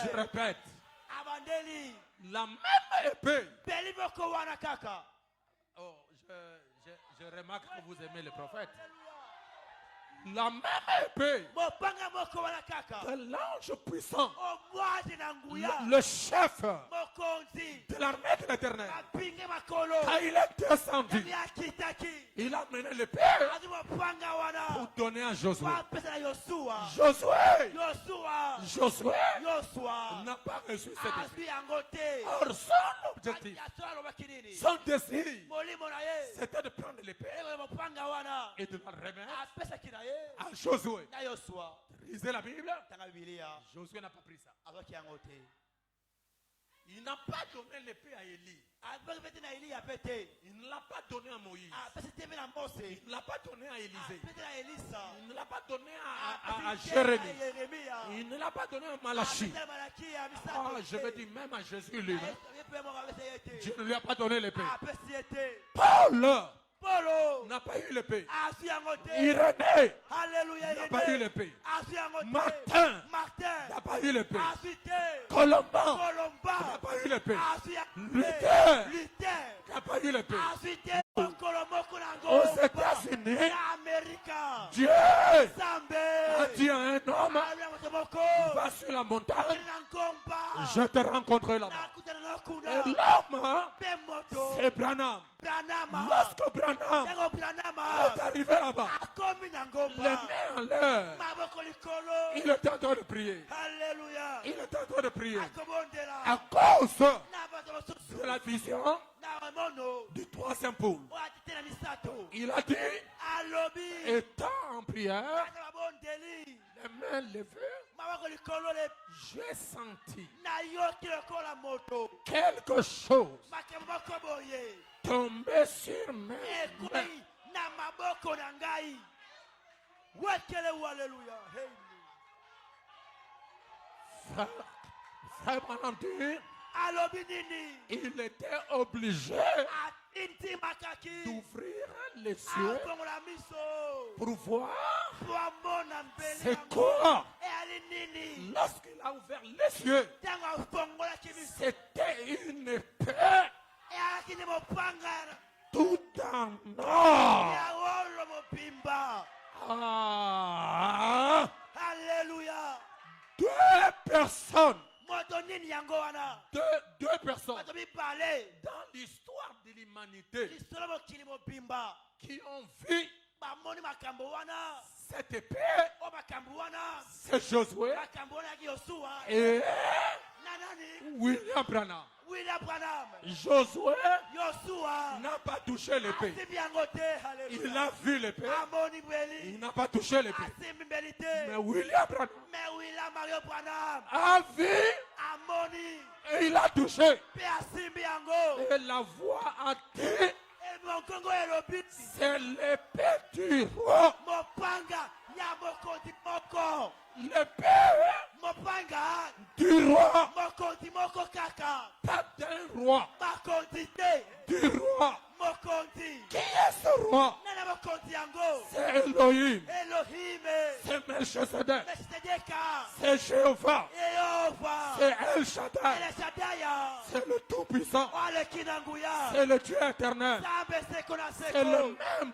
Je répète. La même épée. Oh, je remarque que vous aimez le prophète. La même épée mopanga moko wana kaka que l'ange puissant, omwazi na nguya le chef mokonzi de l'armée de l'Éternel, apinge makolo quand il est descendu, nani akitaki il a mené l'épée azi mopanga pour wana donner à Josué. wapesa na Yosua Josué Yosua n'a pas reçu cette épée. azwi yango te Or, son objectif, asola alobaki nini son désir, molimo na ye c'était de prendre l'épée ewe mopanga wana et de la remettre apesaki na ye à Josué. na Yosua Lisez la Bible. tanga bibilia Josué n'a pas pris ça. azwaki yango te Il n'a pas donné l'épée à Élie. azwaki pete na Eliya pe te Il ne l'a pas donné à Moïse. apesi te mpe na Mose Il ne l'a pas donné à Élisée. apesi na Elisa Il ne l'a pas donné à apesi te na Jérémie. Yeremia Il ne l'a pas donné à Malachie. apesi na Malakia Ah, misato je veux dire même à Jésus lui. ye pe moko apesi ye te Dieu ne lui a pas donné l'épée. apesi ye te Paul Polo n'a pas eu l'épée. azwi yango te Irénée Alléluia n'a pas eu l'épée. azwi yango te Martin Martin n'a pas eu l'épée. azwi te Colomban Colomba n'a pas eu l'épée. azwi yango Luther Luther n'a pas eu l'épée. azwi te mokolo moko na Aux ngo États-Unis, na Amerika Dieu a Zambe dit à un homme, alobya moto moko va sur la montagne, na ngomba je te rencontrerai là-bas. nakutana na Et kuna l'homme, pe moto c'est Branham. Branama Lorsque Branham yango est Branama arrivé là-bas, akomi na les ngomba mains en l'air, maboko likolo il était en train de prier. Alléluia Il était en train de prier. akobondela À cause na bato mosusu de la vision na mono du troisième pôle, oyo atite na misato il a dit, alobi étant en prière, ata babondeli les mains levées, maboko likolo le j'ai senti nayoki lokola moto quelque chose makambo moko boye tomber sur mes mains. ekwei na maboko na ngai wekelewu aleluya hey. Frère Branham dit, alobi nini il était obligé atinti makaki d'ouvrir les yeux akongola miso pour voir po amona mbeli c'est yango quoi. eyali nini Lorsqu'il a ouvert les yeux, ntango afongolaki miso c'était une épée eyalaki nde mopanga tout en or. ya wolo mobimba Ah, aleluya deux personnes, moto nini yango wana deux personnes bato mibale dans l'histoire de l'humanité lisolo mokili mobimba qui ont vu bamoni makambo wana cette épée, o makambo wana c'est Josué makambo wana yaki Yosua et na nani William Branham. William Branham Josué Yosua n'a pas touché l'épée. asimbi yango te Il haleluya a vu l'épée. amoni Il mbeli n'a pas touché l'épée. asimbi mbeli te Mais William Branham mais William Mario Branham a vu amoni et il a touché. mpe asimbi yango Et la voix a dit, monkongo elobi c'est l'épée du roi. mopanga ya mokonzi moko L'épée mopanga du roi. mokonzi moko kaka Pas d'un roi. makonzi te Du roi. mokonzi Qui est ce roi? nana mokonzi yango C'est Elohim. elohime C'est Melchizedek. mesideka C'est Jéhovah. yehova C'est El Shaddai. eleshadaya C'est le Tout-Puissant. aleki na nguya C'est le Dieu éternel. nzambe seko na C'est seko le même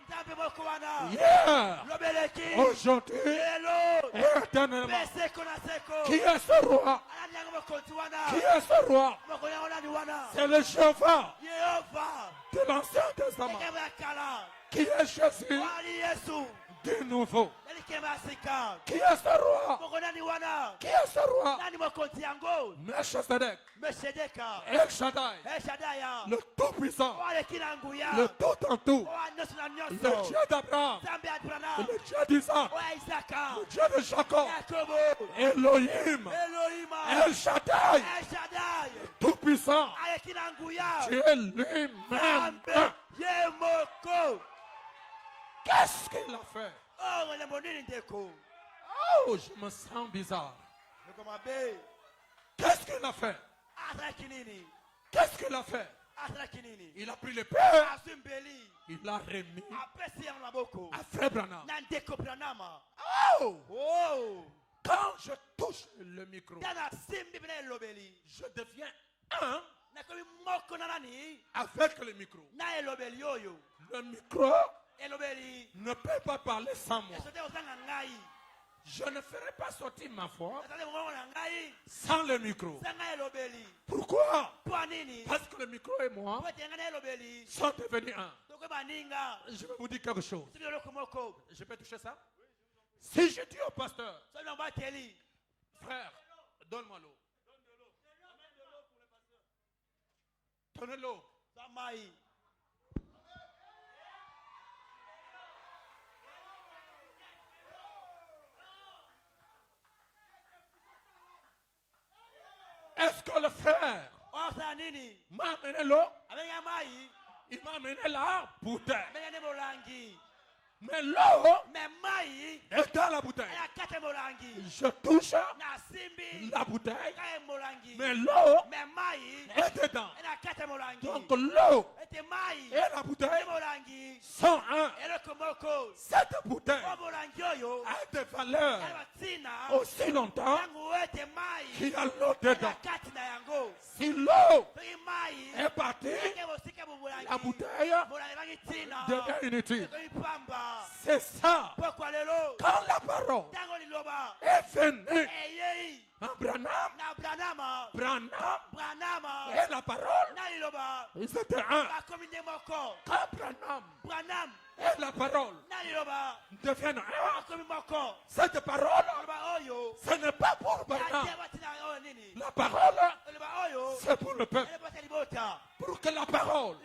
nzambe moko wana hier, lobeleki aujourd'hui lelo et éternellement. mpe seko na seko Qui est ce roi? alani yango mokonzi Qui wana est ce roi? mokonzi yango nani wana C'est le Jéhovah yehova de l'Ancien Testament. ekembo ya kala Qui est Jésus wali yesu du Nouveau? elikembo ya sika Qui est ce roi? moko nani wana Qui est ce roi? nani mokonzi yango Melchizedek. mesedeka El Shaddai. eshadaya Le Tout-Puissant. waleki na nguya Le Tout en tout. owa nyonso na Le nyonso Dieu d'Abraham. nzambe ya abraham Le Dieu d'Isaac. oya isaka Le Dieu de Jacob. yakobo Elohim. elohima El Shaddai. eshadai Tout-Puissant. aleki na nguya Dieu lui-même. nzambe ye moko Qu'est-ce qu'il a fait? oh ngambo nini ndeko Oh, je me sens bizarre. ndeko mabe Qu'est-ce qu'il a fait? asalaki nini Qu'est-ce qu'il a fait? asalaki nini Il a pris l'épée. azwi mbeli Il l'a remis apesi yango na maboko à Frère Branham. na ndeko branama Oh! oh Quand je touche le micro, ntango asimbi mpena elobeli je deviens un nakomi moko na nani avec le micro. na elobeli oyo Le micro ne peut pas parler sans moi. Je ne ferai pas sortir ma voix sans le micro. Pourquoi? Parce que le micro et moi sont devenus un. Je vais vous dire quelque chose. Je peux toucher ça? Si je dis au pasteur, frère, donne-moi l'eau. Donnez l'eau. Est-ce que le frère m'a amené l'eau? Il m'a amené la bouteille. Mais l'eau est dans la bouteille. Je touche la bouteille, mais l'eau est dedans. Donc l'eau et la bouteille sont un. Cette bouteille a des valeurs aussi longtemps qu'il y a l'eau dedans. Si l'eau est partie, la bouteille devient inutile. C'est ça. Quand la parole est venue, Branham et la parole, ils étaient un. Quand Branham et la parole deviennent un, cette parole, ce n'est pas pour Branham. La parole, c'est pour le peuple. Pour que la parole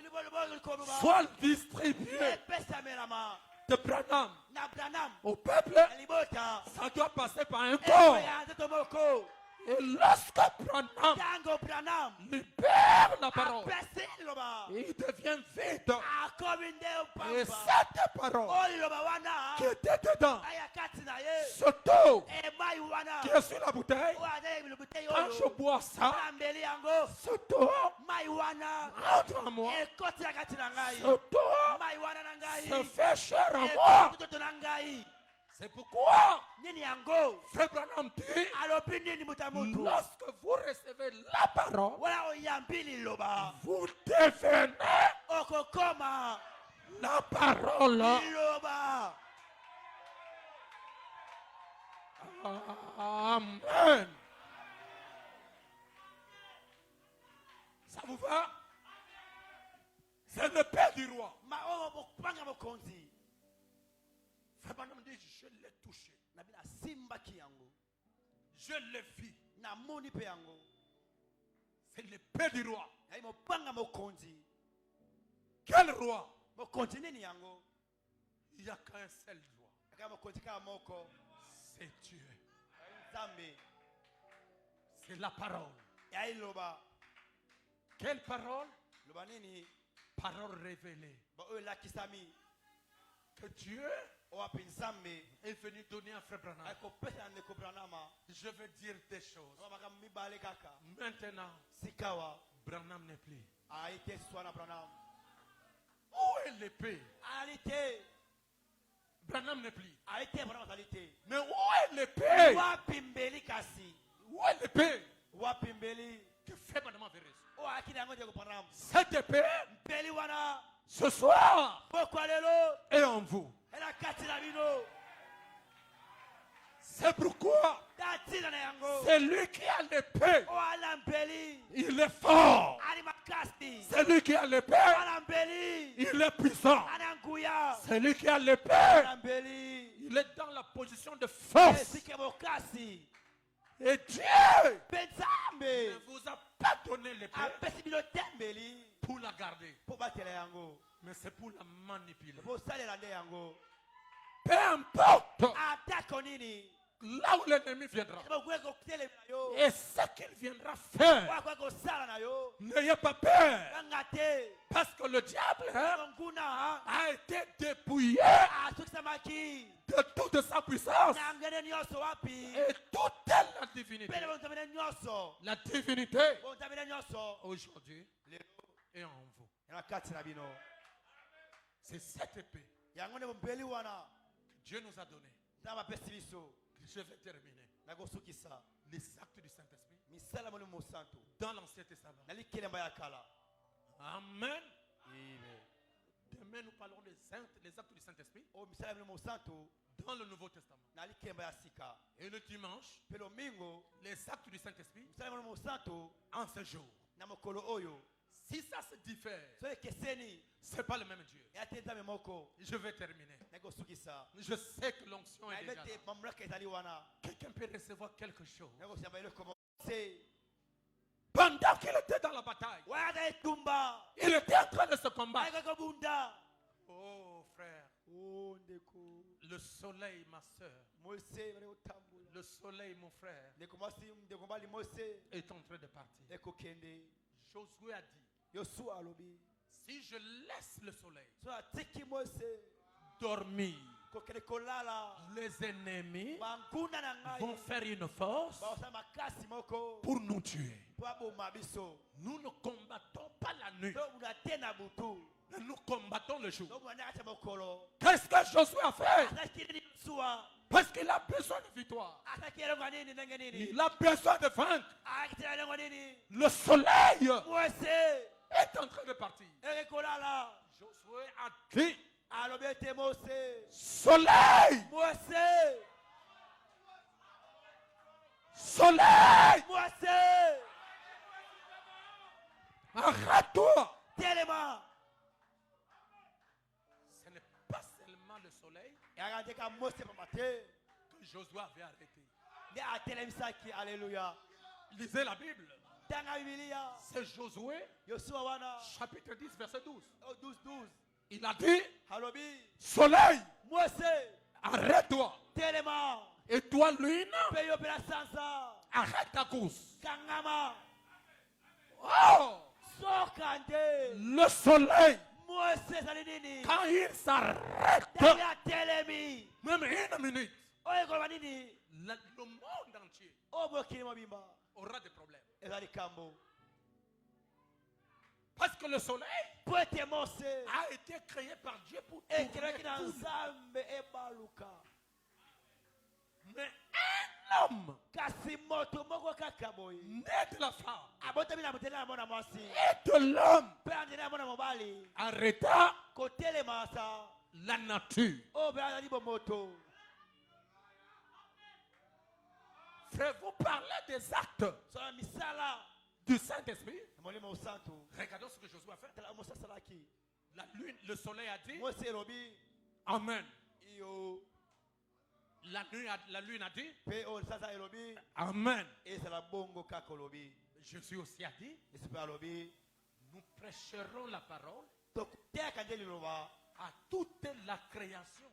soit distribuée de Branham au peuple, ça doit passer par un corps. Et lorsque Branham libère la parole, il devient vide. Et cette parole qui était dedans, ce taux qui est sur la bouteille, quand je bois ça, ce taux rentre en moi. Ce taux se fait chair en moi. C'est pourquoi Frère Branham dit, lorsque vous recevez la parole, vous devenez la parole. Amen. Ça vous va? C'est le père du roi. Frère Branham dit, je l'ai touché. Je l'ai vu. C'est le père du roi. Quel roi? Il n'y a qu'un seul roi. C'est Dieu. C'est la parole. Quelle parole? Parole révélée. Que Dieu est venu donner à Frère Branham. Je veux dire des choses. Maintenant, Branham n'est plus. Où est l'épée? Branham n'est plus. Mais où est l'épée? Où est l'épée? Que fait Branham avait reçu? Cette épée, ce soir, est en vous. C'est pourquoi c'est lui qui a l'épée. Il est fort. C'est lui qui a l'épée. Il est puissant. C'est lui qui a l'épée. Il est dans la position de force. Et Dieu ne vous a pas donné l'épée pour la garder. Mais c'est pour la manipuler. Peu importe là où l'ennemi viendra et ce qu'il viendra faire, n'ayez pas peur. Parce que le diable a été dépouillé de toute sa puissance et toute la divinité. La divinité aujourd'hui est en vous. C'est cette épée que Dieu nous a donnée. Je vais terminer. Les actes du Saint-Esprit dans l'Ancien Testament. Amen. Bien-aimés, nous parlons des actes du Saint-Esprit dans le Nouveau Testament. Et le dimanche, les actes du Saint-Esprit en ce jour. Si ça se diffère, ce n'est pas le même Dieu. Je vais terminer. Je sais que l'onction est déjà là. Quelqu'un peut recevoir quelque chose. Pendant qu'il était dans la bataille, il était en train de se combattre. Oh frère, le soleil, ma soeur, le soleil, mon frère, est en train de partir. Josué a dit, si je laisse le soleil dormir, les ennemis vont faire une force pour nous tuer. Nous ne combattons pas la nuit, nous combattons le jour. Qu'est-ce que Josué a fait? Parce qu'il a besoin de victoire. Il a besoin de vaincre. Le soleil est en train de partir. Josué a dit, soleil, soleil, arrête-toi. Ce n'est pas seulement le soleil que Josué avait arrêté. Lisez la Bible. C'est Josué, chapitre 10, verset 12. Il a dit, soleil, arrête-toi. Et toi, lune, arrête ta course. Oh! Le soleil, quand il s'arrête, même une minute, le monde entier aura des problèmes. Parce que le soleil a été créé par Dieu pour tourner tout. Mais un homme né de la femme et de l'homme arrêta la nature. Frère, vous parlez des actes du Saint-Esprit. Regardons ce que Josué a fait. La lune, le soleil a dit Amen. La lune a dit Amen. Jésus aussi a dit nous prêcherons la parole à toute la création.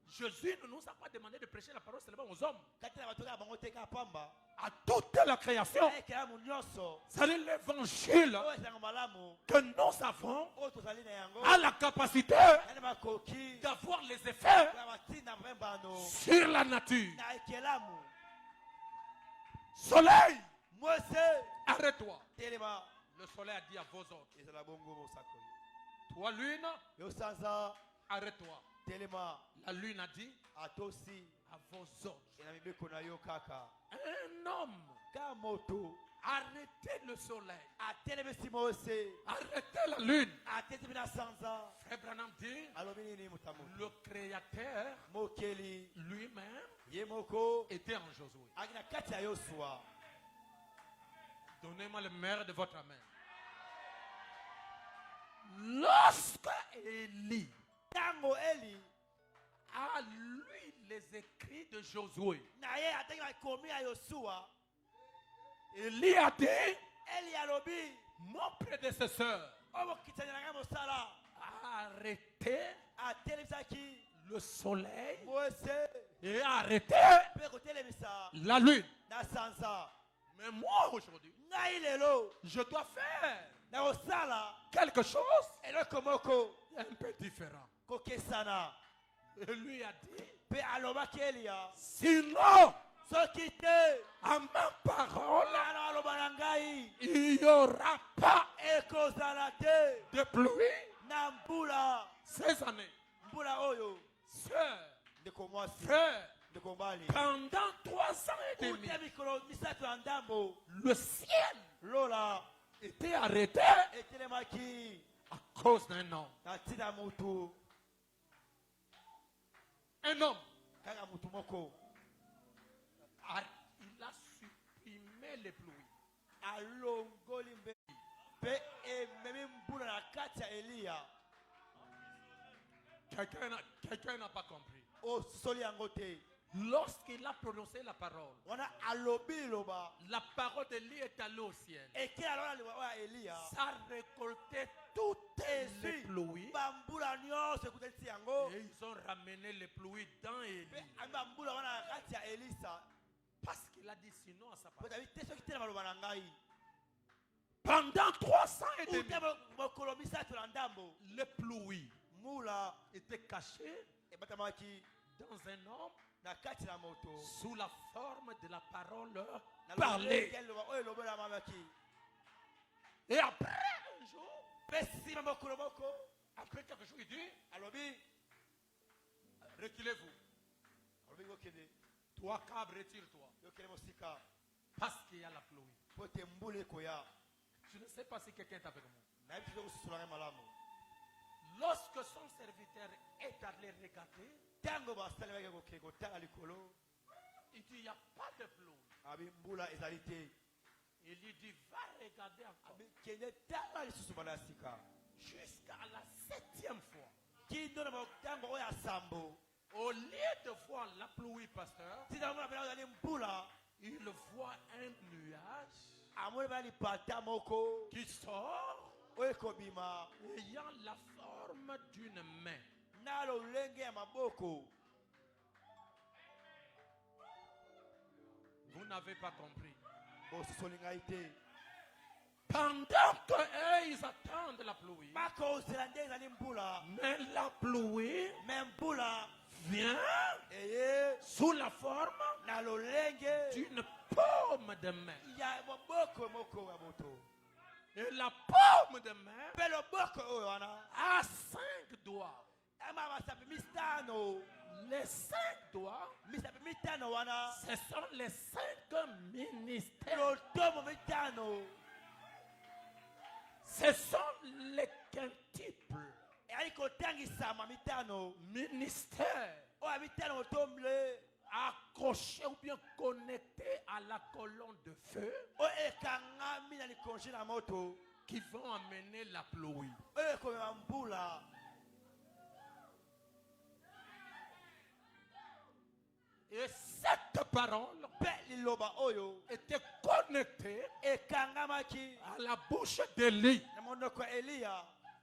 Jésus ne nous a pas demandé de prêcher la parole seulement aux hommes. À toute la création. C'est l'évangile que nous avons a la capacité d'avoir les effets sur la nature. Soleil, arrête-toi. Le soleil a dit à vos autres. Toi, lune, arrête-toi. La lune a dit à vos autres. Un homme, arrêtez le soleil, arrêtez la lune. Frère Branham dit le Créateur lui-même était en Josué. Donnez-moi le meilleur de votre main. Lorsque Élie a lu les écrits de Josué, Élie a dit mon prédécesseur a arrêté le soleil et a arrêté la lune. Mais moi aujourd'hui, je dois faire quelque chose un peu différent. Et lui a dit sinon à ma parole il n'y aura pas de pluie ces années. Sœur, frère, pendant 3 ans et demi le ciel était arrêté à cause d'un homme. Un homme. Il a supprimé les pluies. Quelqu'un n'a pas compris. Lorsqu'il a prononcé la parole, la parole d'Élie est allée au ciel. Ça a récolté toutes les pluies. Et ils ont ramené les pluies dans Élie. Parce qu'il a dit sinon à sa parole. Pendant 300 et demi, les pluies étaient cachées dans un homme sous la forme de la parole parlée. Et après un jour, après quelque chose, il dit, reculez-vous. Toi, Cab, retire-toi. Parce qu'il y a la pluie. Je ne sais pas si quelqu'un est avec moi. Lorsque son serviteur est allé regarder, il dit, il n'y a pas de pluie. Il lui dit, va regarder encore. Jusqu'à la 7e fois. Au lieu de voir la pluie, pasteur, il voit un nuage qui sort ayant la forme d'une main. Vous n'avez pas compris. Pendant qu'ils attendent la pluie, mais la pluie vient sous la forme d'une paume de main. Et la paume de main a 5 doigts. Les 5 doigts, ce sont les 5 ministères. Ce sont les quintuples ministères accrochés ou bien connectés à la colonne de feu qui vont amener la pluie. Et cette parole était connectée à la bouche d'Élie.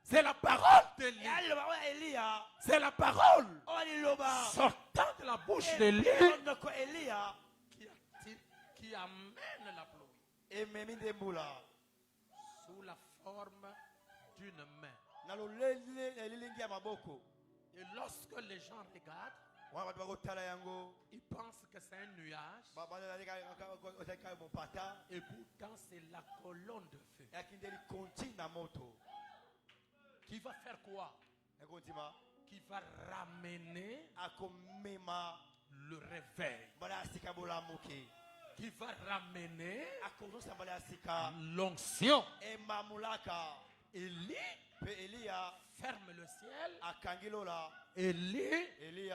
C'est la parole d'Élie. C'est la parole sortant de la bouche d'Élie qui amène la pluie. Sous la forme d'une main. Et lorsque les gens regardent, ils pensent que c'est un nuage. Et pourtant c'est la colonne de feu. Qui va faire quoi? Qui va ramener le réveil. Qui va ramener l'onction. Élie ferme le ciel. Élie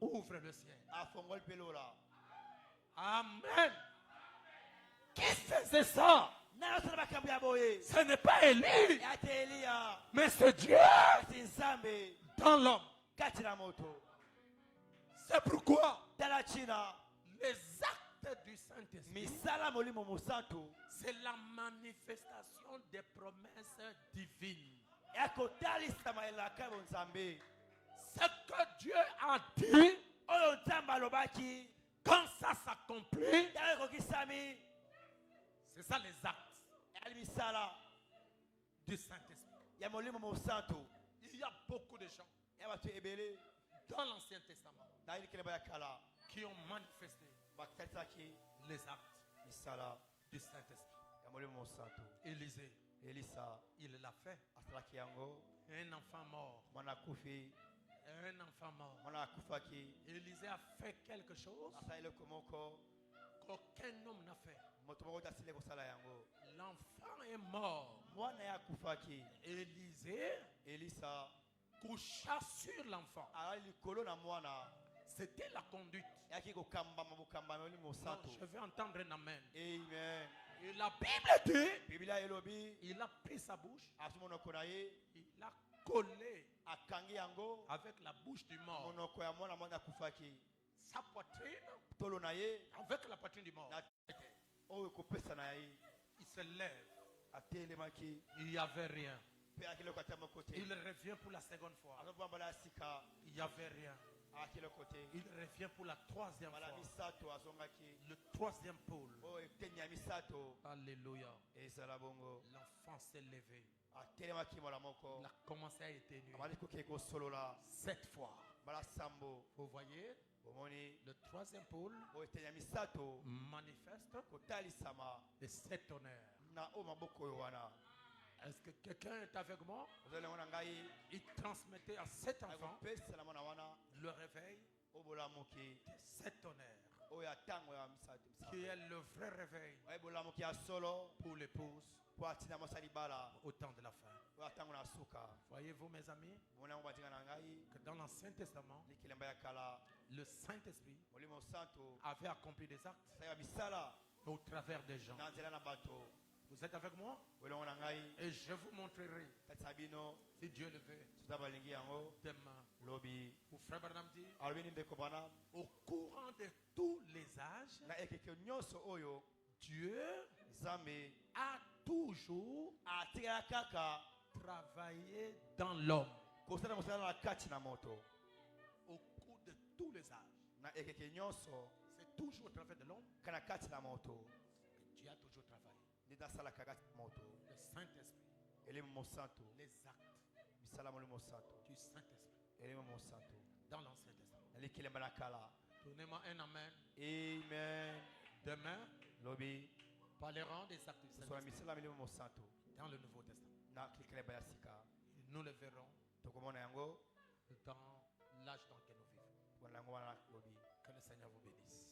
ouvre le ciel. Amen. Qui faisait ça? Ce n'est pas Élie, mais c'est Dieu dans l'homme. C'est pourquoi les actes du Saint-Esprit, c'est la manifestation des promesses divines. Ce que Dieu a dit, quand ça s'accomplit, c'est ça les actes du Saint-Esprit. Il y a beaucoup de gens dans l'Ancien Testament qui ont manifesté les actes du Saint-Esprit. Élisée, il l'a fait. Un enfant mort. Un enfant mort. Élisée a fait quelque chose qu'aucun homme n'a fait. L'enfant est mort. Élisée Elisa coucha sur l'enfant. C'était la conduite. Non, je vais entendre un amen. Amen. Et la Bible dit, il a pris sa bouche, il a collé avec la bouche du mort sa poitrine avec la poitrine du mort. Il se lève. Il n'y avait rien. Il revient pour la seconde fois. Il n'y avait rien. Il revient pour la troisième fois. Le troisième pôle. Alléluia. L'enfant s'est levé. Il a commencé à éternuer 7 fois. Vous voyez, le troisième pôle manifeste et s'étonnèrent. Est-ce que quelqu'un est avec moi? Il transmettait à cet enfant le réveil de cet tonnerre, qui est le vrai réveil pour l'épouse au temps de la fin. Voyez-vous, mes amis, que dans l'Ancien Testament, le Saint-Esprit avait accompli des actes au travers des gens. Vous êtes avec moi? Et je vous montrerai, si Dieu le veut, demain. Où Frère Branham dit, au courant de tous les âges, Dieu a toujours travaillé dans l'homme. Au cours de tous les âges, c'est toujours au travers de l'homme que Dieu a toujours travaillé. Le Saint-Esprit, les actes du Saint-Esprit dans l'Ancien Testament. Donnez-moi un amen. Amen. Demain, parlerons des actes du Saint-Esprit dans le Nouveau Testament. Nous le verrons dans l'âge dans lequel nous vivons. Que le Seigneur vous bénisse.